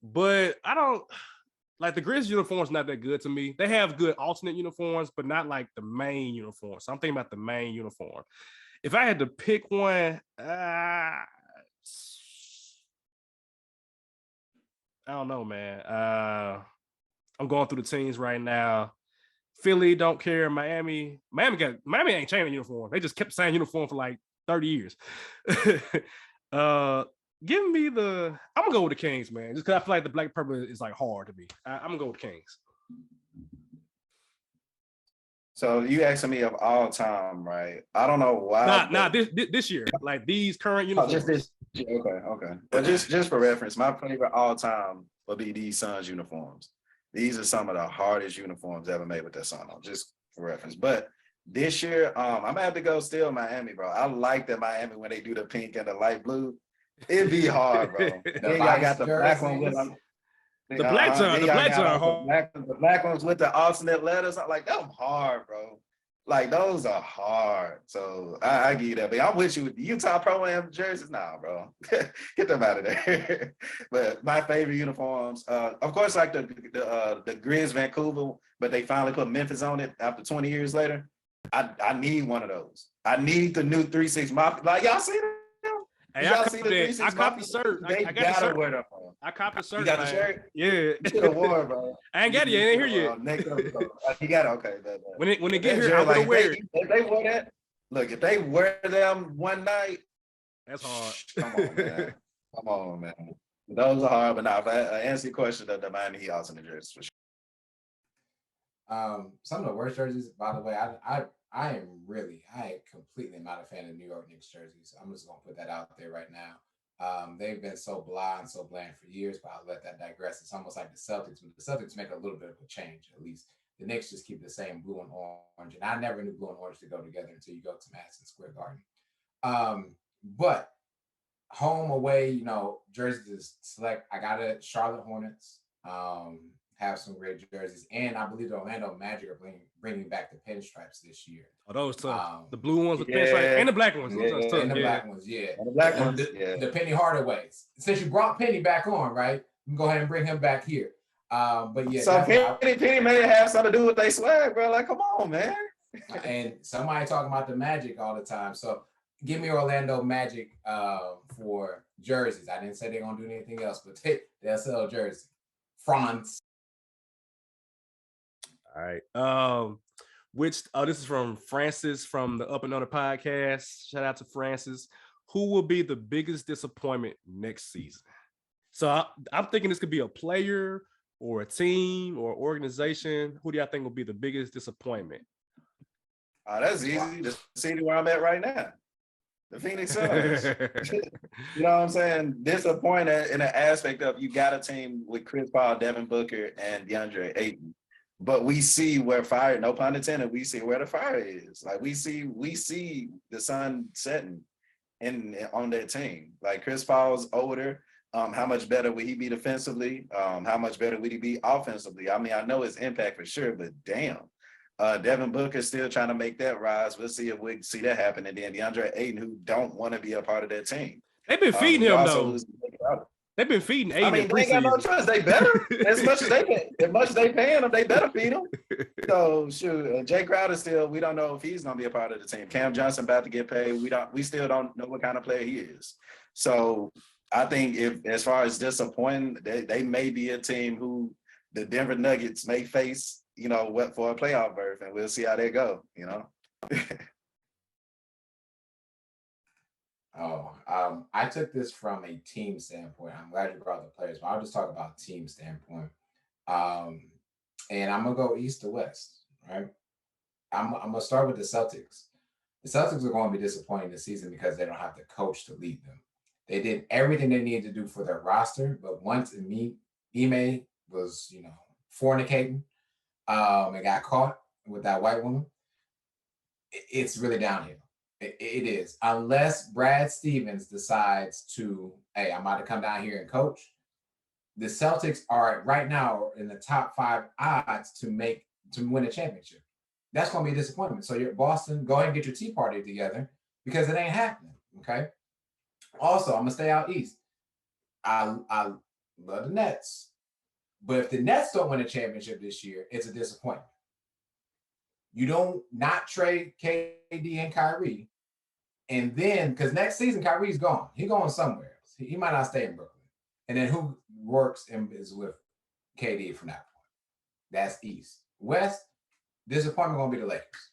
But I don't like the Grizzlies uniforms. Not that good to me. They have good alternate uniforms, but not like the main uniform. So I'm thinking about the main uniform. If I had to pick one, I don't know, man. I'm going through the teams right now. Philly don't care. Miami ain't changing uniform. They just kept the same uniform for like 30 years. Give me I'm gonna go with the Kings, man. Just because I feel like the black purple is like hard to me. I'm gonna go with the Kings. So you asking me of all time, right? I don't know why. This year, like these current uniforms. Just this year. Okay. But just for reference, my favorite all time will be these Suns uniforms. These are some of the hardest uniforms ever made with that sun on, just for reference. But this year, I'm gonna have to go still Miami, bro. I like that Miami when they do the pink and the light blue. It'd be hard, bro. Then I got the black one with them. The blacks are hard. The black ones with the alternate letters. I'm like, them hard, bro. Like those are hard. So I give you that. But I'm with you with the Utah Pro-Am jerseys. Nah, bro. Get them out of there. But my favorite uniforms, of course, like the Grizz Vancouver, but they finally put Memphis on it after 20 years later. I need one of those. I need the new 3-6 Mafia. Like, y'all see them? Hey, I copped the shirt. They gotta wear them. I copped the shirt. You got the shirt? Yeah. You should have worn, bro. I ain't got it. I ain't here yet. You got it. Okay. When it get here, I'm gonna wear it. If they wear that, look, if they wear them one night, that's hard. Come on, man. Those are hard, but now if I answer your question, the Miami Heat also in the jerseys for sure. Some of the worst jerseys, by the way, I am completely not a fan of New York Knicks jerseys. I'm just gonna put that out there right now. They've been so bland for years, but I'll let that digress. It's almost like the Celtics. But the Celtics make a little bit of a change, at least. The Knicks just keep the same blue and orange. And I never knew blue and orange to go together until you go to Madison Square Garden. But home, away, jerseys is select. I got it. Charlotte Hornets have some great jerseys. And I believe the Orlando Magic are bringing back the pinstripes this year. Oh, those tough. The blue ones with pinstripes and the black ones. And the black ones, the Penny Hardaway. Since you brought Penny back on, right? You can go ahead and bring him back here. But yeah. So Penny may have something to do with their swag, bro. Like, come on, man. And somebody talking about the Magic all the time. So give me Orlando Magic for jerseys. I didn't say they're gonna do anything else, but they'll sell jerseys. France. All right. This is from Francis from the Up and Under podcast. Shout out to Francis. who will be the biggest disappointment next season? So I'm thinking this could be a player or a team or organization. Who do y'all think will be the biggest disappointment? That's easy. Just see where I'm at right now. The Phoenix Suns. You know what I'm saying? Disappointed in the aspect of you got a team with Chris Paul, Devin Booker, and DeAndre Ayton. But we see where fire, no pun intended, we see where the fire is. Like we see the sun setting on that team. Like Chris Paul's older. How much better would he be defensively? How much better would he be offensively? I mean, I know his impact for sure, but damn. Devin Booker is still trying to make that rise. We'll see if we see that happen. And then DeAndre Ayton, who don't want to be a part of that team. They've been feeding him though. They've been feeding Ayton. I mean, they ain't got no choice. They better. as much as they paying him, they better feed him. So shoot, Jay Crowder still. We don't know if he's gonna be a part of the team. Cam Johnson about to get paid. We still don't know what kind of player he is. So I think if as far as disappointing, they may be a team who the Denver Nuggets may face. You know what for a playoff berth, and we'll see how they go. You know. I took this from a team standpoint. I'm glad you brought the players, but I'll just talk about team standpoint. And I'm gonna go east to west, right? I'm gonna start with the Celtics. The Celtics are going to be disappointing this season because they don't have the coach to lead them. They did everything they needed to do for their roster, but once Ime was, fornicating, and got caught with that white woman, it's really downhill. It is. Unless Brad Stevens decides to, hey, I'm about to come down here and coach, the Celtics are right now in the top 5 odds to win a championship. That's going to be a disappointment. So you're Boston, go ahead and get your tea party together because it ain't happening, okay? Also, I'm going to stay out east. I love the Nets. But if the Nets don't win a championship this year, it's a disappointment. You don't not trade KD and Kyrie. And then, because next season, Kyrie's gone. He's going somewhere else. He might not stay in Brooklyn. And then who works and is with KD from that point? That's East. West, disappointment going to be the Lakers.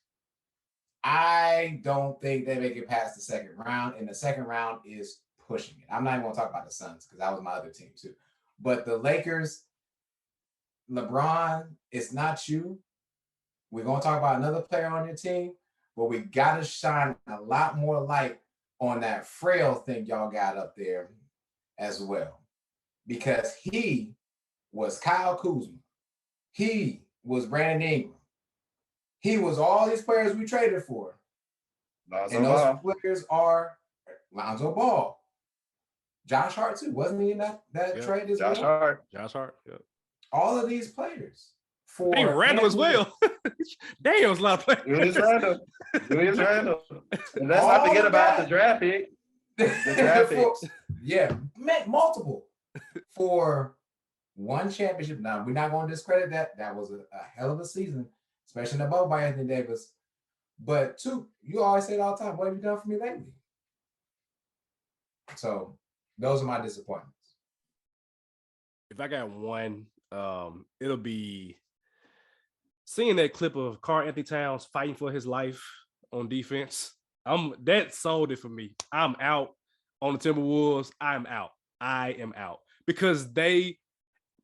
I don't think they make it past the second round. And the second round is pushing it. I'm not even going to talk about the Suns because that was my other team too. But the Lakers, LeBron, it's not you. We're going to talk about another player on your team, but we got to shine a lot more light on that frail thing y'all got up there as well. Because he was Kyle Kuzma. He was Brandon Ingram. He was all these players we traded for. And those players are Lonzo Ball. Josh Hart, too. Wasn't he in that trade as well? Josh Hart, yeah. All of these players. Hey, Randall as well. Damn, it's a lot of players. Julius Randall. And let's not forget about the draft pick. The draft picks. Yeah, multiple. For one championship. Now, we're not going to discredit that. That was a hell of a season, especially in the bubble by Anthony Davis. But two, you always say it all the time, what have you done for me lately? So those are my disappointments. If I got one, it'll be seeing that clip of Karl Anthony Towns fighting for his life on defense. That sold it for me. I'm out on the Timberwolves. I'm out. I am out because they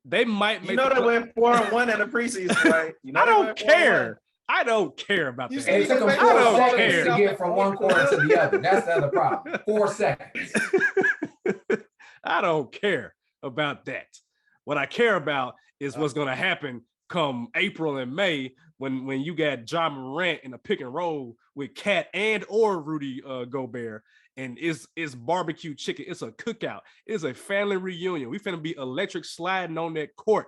might make. They went 4-1 in the preseason, right? I don't care. I don't care about that. It took them 4 seconds to get from one corner to the other. That's the other problem. 4 seconds. I don't care about that. What I care about is what's going to happen come April and May when you got John Morant in a pick and roll with Cat and or Rudy Gobert, and it's barbecue chicken. It's a cookout. It's a family reunion. We finna be electric sliding on that court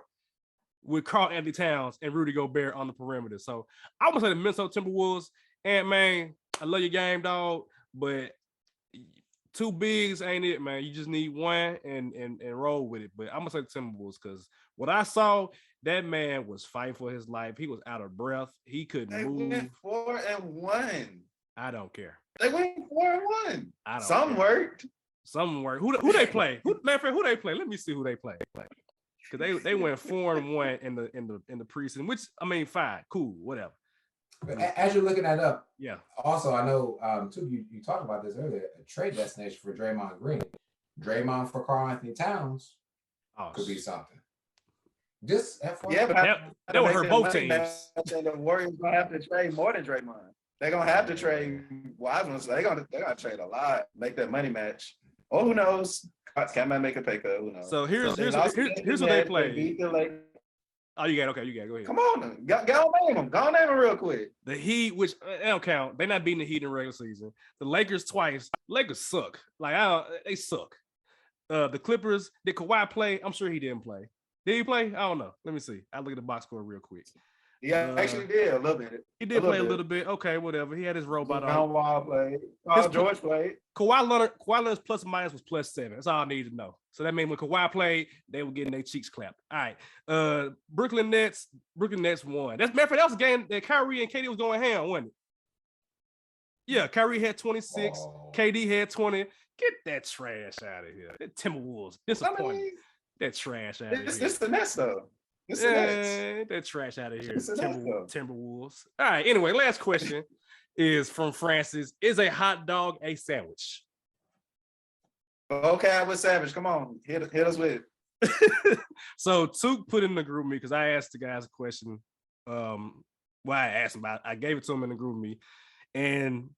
with Karl Anthony Towns and Rudy Gobert on the perimeter. So I'm gonna say the Minnesota Timberwolves. And man, I love your game, dog, but 2 bigs ain't it, man. You just need one and roll with it. But I'm gonna say the Timberwolves because what I saw, that man was fighting for his life. He was out of breath. He couldn't move. Went 4-1. I don't care. They went 4-1. Some worked. Some worked. Who they play? Who they play? Let me see who they play. Because they went 4-1 in the preseason, which I mean, fine, cool, whatever. But as you're looking that up, Yeah. Also, I know too. You talked about this earlier. A trade destination for Draymond Green, Draymond for Karl Anthony Towns could be something. Just FYI. Yeah, but that would hurt both teams. And the Warriors gonna have to trade more than Draymond. They're gonna have to trade. Well, I was gonna say they're gonna trade a lot, make that money match. Oh, who knows? Can I make a pay cut? Who knows? So here's what they played. Oh, you got it. Go ahead. Come on, go name them. Go name them real quick. The Heat, which they don't count. They're not beating the Heat in the regular season. The Lakers twice. Lakers suck. They suck. The Clippers. Did Kawhi play? I'm sure he didn't play. Did he play? I don't know. Let me see. I'll look at the box score real quick. Yeah, actually did a little bit. He did play a little bit. Okay, whatever. He had his robot on. Wall played. George played. Kawhi Leonard's plus minus was +7. That's all I need to know. So that means when Kawhi played, they were getting their cheeks clapped. All right. Brooklyn Nets won. That was a game that Kyrie and KD was going ham, wasn't it? Yeah, Kyrie had 26. KD had 20. Get that trash out of here. That Timberwolves. Disappointing. That trash out of here. It's the Nets, though. That trash out of here. Timberwolves. All right. Anyway, last question is from Francis. Is a hot dog a sandwich? Okay, with Savage. Come on. Hit us with it. So Took put in the group me because I asked the guys a question. I asked him about I gave it to him in the group me. And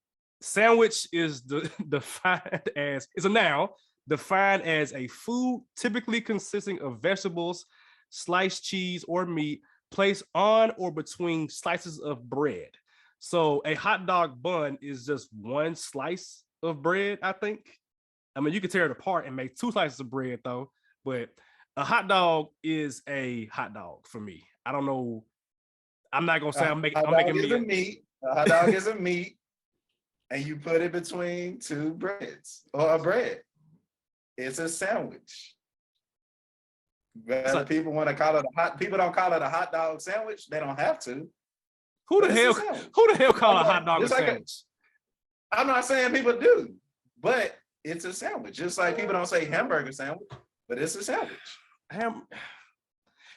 sandwich is defined as a noun defined as a food typically consisting of vegetables, sliced cheese or meat placed on or between slices of bread. So a hot dog bun is just one slice of bread, I think. I mean, you can tear it apart and make two slices of bread though, but a hot dog is a hot dog for me. I don't know. I'm not gonna say I'm making meat. A hot dog is a meat, and you put it between two breads or a bread. It's a sandwich. Whether people want to call it people don't call it a hot dog sandwich. They don't have to. Who the hell call a hot dog a sandwich? I'm not saying people do, but it's a sandwich. Just like people don't say hamburger sandwich, but it's a sandwich.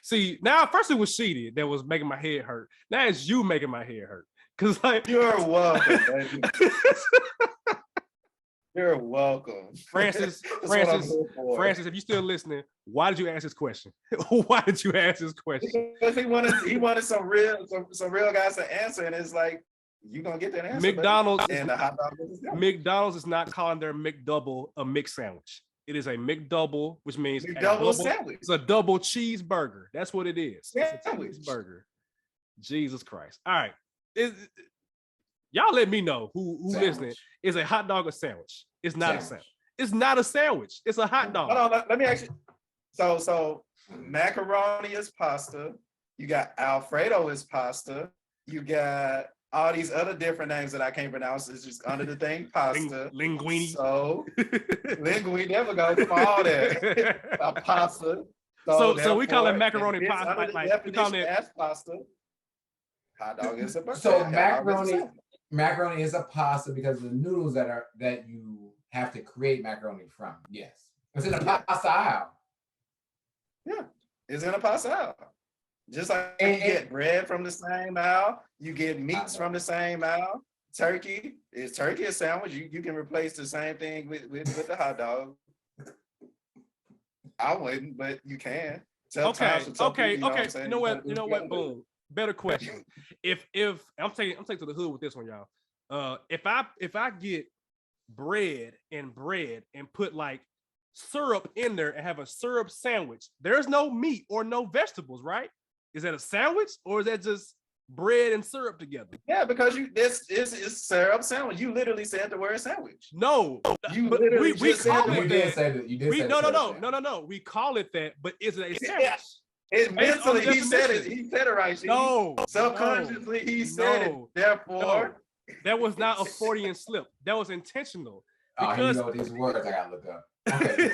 See, now first it was Sheedy that was making my head hurt. Now it's you making my head hurt. Cause you're welcome, baby. You're welcome. Francis, if you're still listening, why did you ask this question? Why did you ask this question? Because he wanted some real guys to answer, and it's like you're gonna get that answer. McDonald's is not calling their McDouble a mixed sandwich. It is a McDouble, which means sandwich. It's a double cheeseburger. That's what it is. It's a cheeseburger. Jesus Christ. All right. Y'all let me know who listening. Is a hot dog a sandwich? It's not a sandwich. It's not a sandwich. It's a hot dog. Hold on, let me ask you. So macaroni is pasta. You got Alfredo is pasta. You got all these other different names that I can't pronounce. It's just under the thing, pasta. Linguine. So linguine never goes from all that. Pasta. So we call it macaroni pasta. We call it as pasta. Hot dog is a burger. So macaroni is a pasta because of the noodles that you have to create macaroni from. Yes. It's in a pasta aisle. Yeah. It's in a pasta aisle. Just like you get bread from the same aisle, you get meats from the same aisle. Turkey a sandwich. You can replace the same thing with the hot dog. I wouldn't, but you can. Okay. You know what? Boom. Better question. If I'm taking to the hood with this one, y'all. If I get bread and put like syrup in there and have a syrup sandwich, there's no meat or no vegetables, right? Is that a sandwich or is that just bread and syrup together? Yeah, because it's syrup sandwich. You literally said the word sandwich. No, you literally we call it that. No. We call it that, but is it a sandwich? Yeah. It mentally, he said it. He said it right. No. Subconsciously, he said it. Therefore, that was not a Freudian slip. That was intentional. Because you know these words I gotta look up. Okay.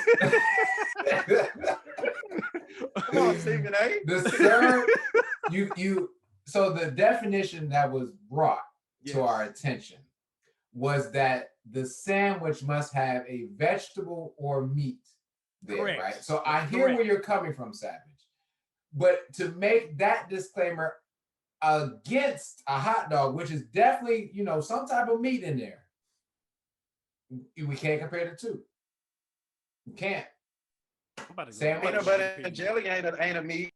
Come on, Stephen A. The syrup, so the definition that was brought to our attention was that the sandwich must have a vegetable or meat there, correct. Right? So I hear where you're coming from, Savage. But to make that disclaimer against a hot dog, which is definitely, you know, some type of meat in there, we can't compare the two. We can't. Peanut butter and jelly ain't a meat.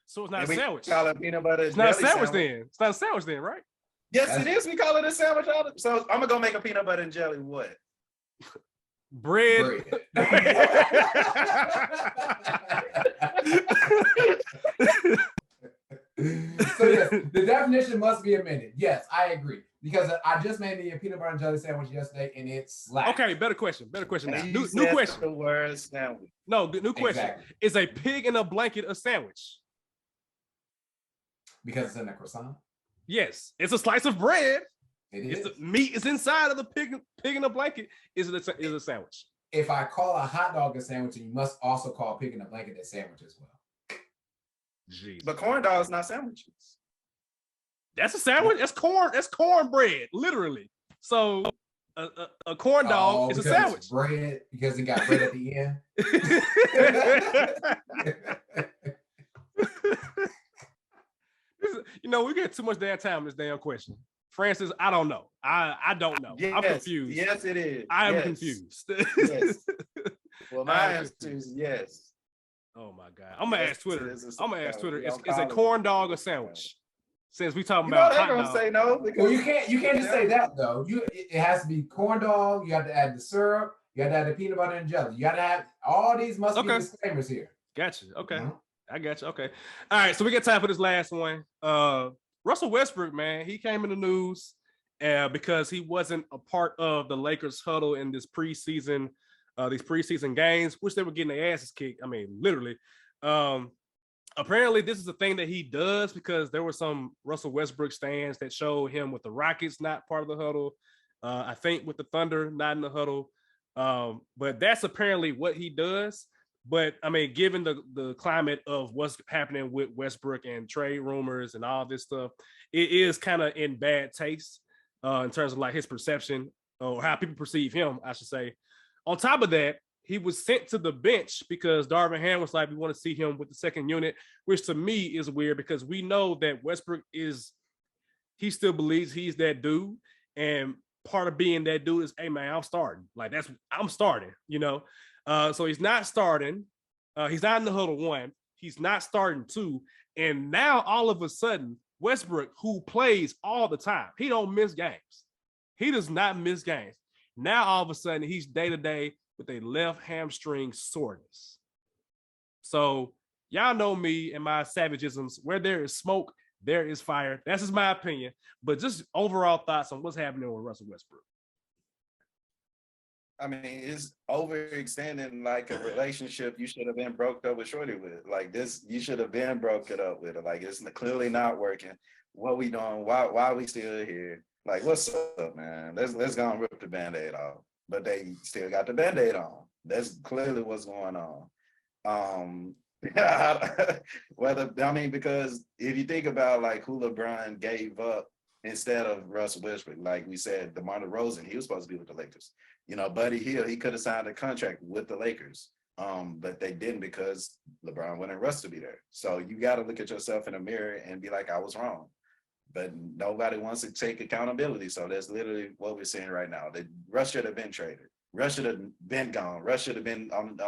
So it's not a sandwich. Call it peanut butter. It's not a sandwich then. It's not a sandwich then, right? Yes, it is. We call it a sandwich. So I'm gonna go make a peanut butter and jelly. What? Bread. So yes, the definition must be amended. Yes, I agree. Because I just made me a peanut butter and jelly sandwich yesterday, and it's slapped. Okay, better question now. New question. The word sandwich. No, new question. Exactly. Is a pig in a blanket a sandwich? Because it's in a croissant? Yes. It's a slice of bread. It is. The meat is inside of the pig in a blanket. Is it a sandwich? If I call a hot dog a sandwich, you must also call pig in a blanket a sandwich as well. Jeez. But corn dogs not sandwiches. That's a sandwich. That's corn. That's cornbread, literally. So a corn dog is a sandwich. It's bread because it got bread at the end. You know, we get too much damn time on this damn question. Francis, I don't know. I don't know. Yes, I'm confused. Yes, it is. I am confused. Yes. Well, my answer is yes. Oh my God. I'm gonna ask Twitter. Is a corn dog a sandwich? Since we talking about they're gonna say no. Well, you can't just say that though. It has to be corn dog. You have to add the syrup. You have to add the peanut butter and jelly. You got to have all these must be disclaimers here. Gotcha. Okay. I got you. Okay. All right. So we got time for this last one. Russell Westbrook, man, he came in the news because he wasn't a part of the Lakers huddle in this preseason, these preseason games, which they were getting their asses kicked. I mean, literally. Apparently, this is a thing that he does because there were some Russell Westbrook stands that showed him with the Rockets not part of the huddle. I think with the Thunder not in the huddle. But that's apparently what he does. But I mean, given the climate of what's happening with Westbrook and trade rumors and all this stuff, it is kind of in bad taste in terms of like his perception or how people perceive him, I should say. On top of that, he was sent to the bench because Darvin Ham was like, we want to see him with the second unit, which to me is weird because we know that Westbrook he still believes he's that dude. And part of being that dude is, hey man, I'm starting. Like I'm starting, you know? So he's not starting. He's not in the huddle 1. He's not starting 2. And now all of a sudden, Westbrook, who plays all the time, he don't miss games. He does not miss games. Now all of a sudden he's day-to-day with a left hamstring soreness. So y'all know me and my savagisms. Where there is smoke, there is fire. That's just my opinion. But just overall thoughts on what's happening with Russell Westbrook. I mean, it's overextending like a relationship you should have been broke up with Shorty with. Like this, you should have been broke it up with her. Like it's clearly not working. What we doing? Why are we still here? Like, what's up, man? Let's go and rip the Band-Aid off. But they still got the Band-Aid on. That's clearly what's going on. Because if you think about like who LeBron gave up instead of Russell Westbrook, like we said, DeMar DeRozan, he was supposed to be with the Lakers. You know, Buddy Hield, he could have signed a contract with the Lakers, but they didn't because LeBron wanted Russ to be there. So you got to look at yourself in the mirror and be like, I was wrong. But nobody wants to take accountability. So that's literally what we're saying right now. That Russ should have been traded. Russ should have been gone. Russ should have been on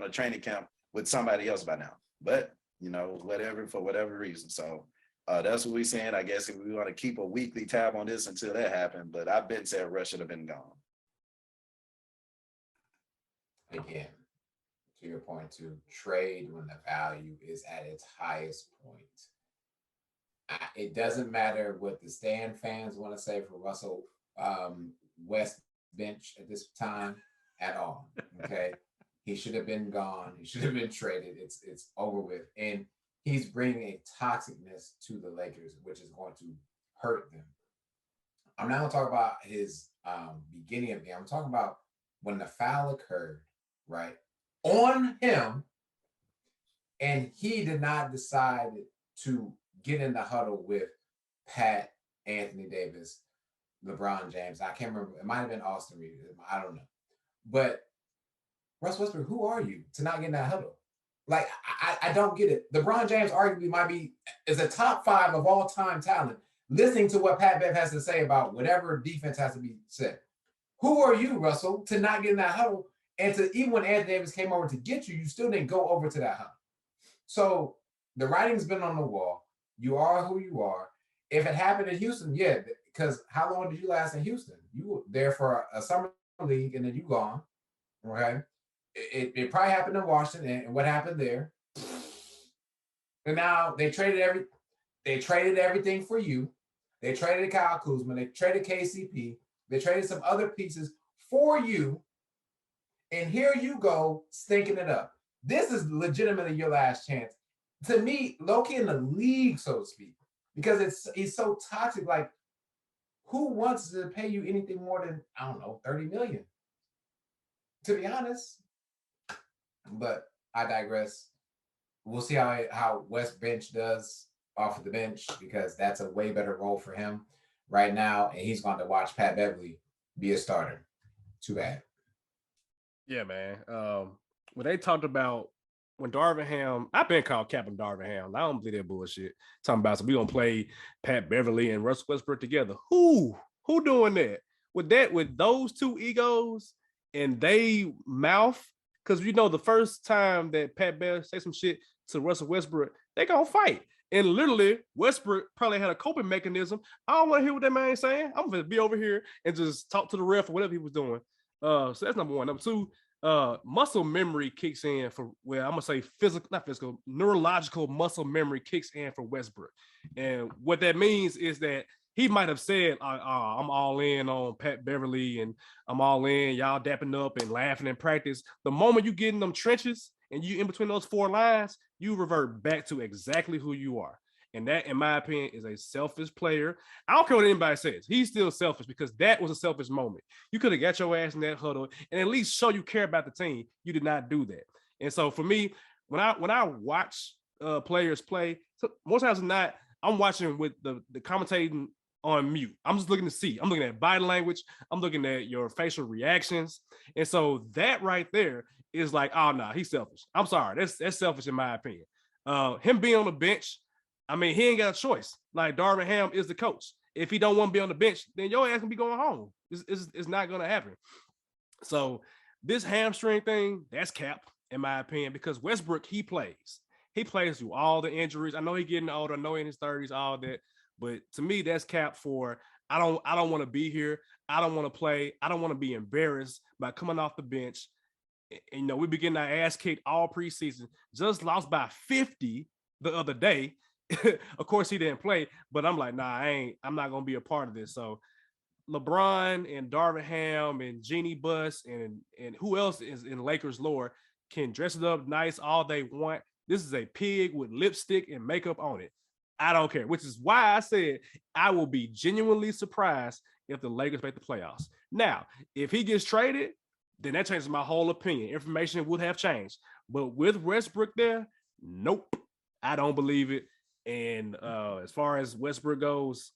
a training camp with somebody else by now. But, you know, for whatever reason. So that's what we're saying. I guess if we want to keep a weekly tab on this until that happened. But I've been saying Russ should have been gone. Again, to your point, to trade when the value is at its highest point. It doesn't matter what the stand fans want to say for Russell West bench at this time at all. Okay, he should have been gone. He should have been traded. It's over with, and he's bringing a toxicness to the Lakers, which is going to hurt them. I'm not going to talk about his beginning of the game. I'm talking about when the foul occurred, right, on him, and he did not decide to get in the huddle with Pat, Anthony Davis, LeBron James. I can't remember. It might have been Austin Reeves. I don't know. But Russ Westbrook, who are you to not get in that huddle? Like, I don't get it. LeBron James arguably is a top 5 of all time talent. Listening to what Pat Bev has to say about whatever defense has to be said. Who are you, Russell, to not get in that huddle? And to even when Anthony Davis came over to get you, you still didn't go over to that huddle. So the writing's been on the wall. You are who you are. If it happened in Houston, yeah, because how long did you last in Houston? You were there for a summer league and then you gone. Okay. It probably happened in Washington, and what happened there? And now they traded everything for you. They traded Kyle Kuzma. They traded KCP. They traded some other pieces for you. And here you go, stinking it up. This is legitimately your last chance. To me, low-key in the league, so to speak, because he's so toxic. Like, who wants to pay you anything more than, I don't know, $30 million? To be honest. But I digress. We'll see how West Bench does off of the bench, because that's a way better role for him right now, and he's going to watch Pat Beverly be a starter. Too bad. Yeah, man. When they talked about when Darvin Ham, I've been called Captain Darvin Ham. I don't believe that bullshit. Talking about, so we gonna play Pat Beverly and Russell Westbrook together. Who doing that? With those two egos and they mouth, because the first time that Pat Beverly say some shit to Russell Westbrook, they gonna fight. And literally, Westbrook probably had a coping mechanism. I don't want to hear what that man is saying. I'm gonna be over here and just talk to the ref or whatever he was doing. So that's number one. Number two, muscle memory kicks in for, well, I'm gonna say not physical, neurological muscle memory kicks in for Westbrook. And what that means is that he might have said, I'm all in on Pat Beverly and I'm all in, y'all dapping up and laughing in practice. The moment you get in them trenches and you in between those four lines, you revert back to exactly who you are. And that, in my opinion, is a selfish player. I don't care what anybody says. He's still selfish, because that was a selfish moment. You could have got your ass in that huddle and at least show you care about the team. You did not do that. And so for me, when I watch players play, so most times than not, I'm watching with the commentating on mute. I'm just looking to see. I'm looking at body language. I'm looking at your facial reactions. And so that right there is like, oh, no, he's selfish. I'm sorry. That's selfish in my opinion. Him being on the bench, I mean, he ain't got a choice. Like, Darvin Ham is the coach. If he don't want to be on the bench, then your ass can be going home. It's not going to happen. So this hamstring thing, that's cap, in my opinion, because Westbrook, he plays. He plays through all the injuries. I know he's getting older. I know in his 30s, all that. But to me, that's cap for, I don't want to be here. I don't want to play. I don't want to be embarrassed by coming off the bench. And, we've been getting our ass kicked all preseason. Just lost by 50 the other day. Of course, he didn't play, but I'm like, nah, I'm not going to be a part of this. So LeBron and Darvin Ham and Jeannie Buss and who else is in Lakers lore can dress it up nice all they want. This is a pig with lipstick and makeup on it. I don't care, which is why I said I will be genuinely surprised if the Lakers make the playoffs. Now, if he gets traded, then that changes my whole opinion. Information would have changed. But with Westbrook there, nope, I don't believe it. And as far as Westbrook goes,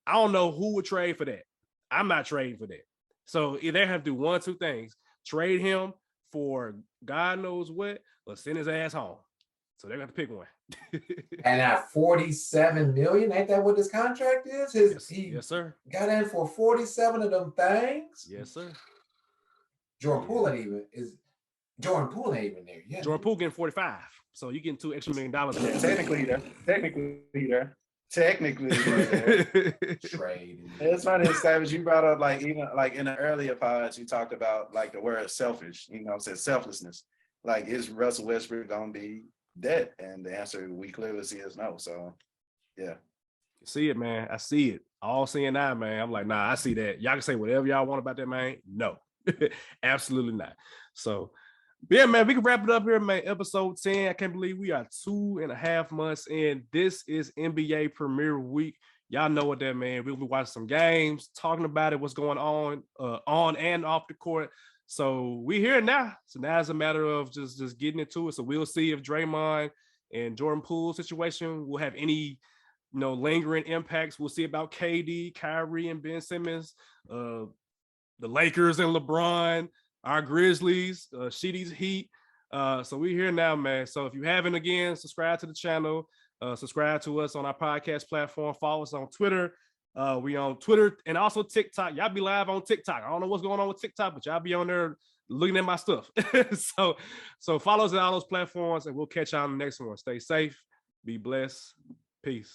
I don't know who would trade for that. I'm not trading for that. So either they have to do one, two things: trade him for God knows what, or send his ass home. So they're gonna have to pick one. And at $47 million, ain't that what his contract is? Yes, sir. Got in for 47 of them things. Yes, sir. Jordan Poole ain't even there yet. Jordan Poole getting 45. So you getting $2 extra million. Technically there. Trade. It's funny, Savage. You brought up even in the earlier pods, you talked about the word selfish. Said selflessness. Is Russell Westbrook gonna be dead? And the answer we clearly see is no. So, yeah. See it, man. I see it. All seeing eye, man. I'm like, nah, I see that. Y'all can say whatever y'all want about that, man. No, absolutely not. So, yeah, man, we can wrap it up here, man. Episode 10. I can't believe we are 2.5 months in. This is NBA Premier Week. Y'all know what that, man. We'll be watching some games, talking about it, what's going on and off the court. So we here now. So now it's a matter of just getting into it. So we'll see if Draymond and Jordan Poole situation will have any, lingering impacts. We'll see about KD, Kyrie, and Ben Simmons, the Lakers and LeBron, our Grizzlies, Sheedy's Heat. So we here now, man. So if you haven't, again, subscribe to the channel. Subscribe to us on our podcast platform. Follow us on Twitter. We on Twitter and also TikTok. Y'all be live on TikTok. I don't know what's going on with TikTok, but y'all be on there looking at my stuff. So follow us on all those platforms, and we'll catch y'all on the next one. Stay safe. Be blessed. Peace.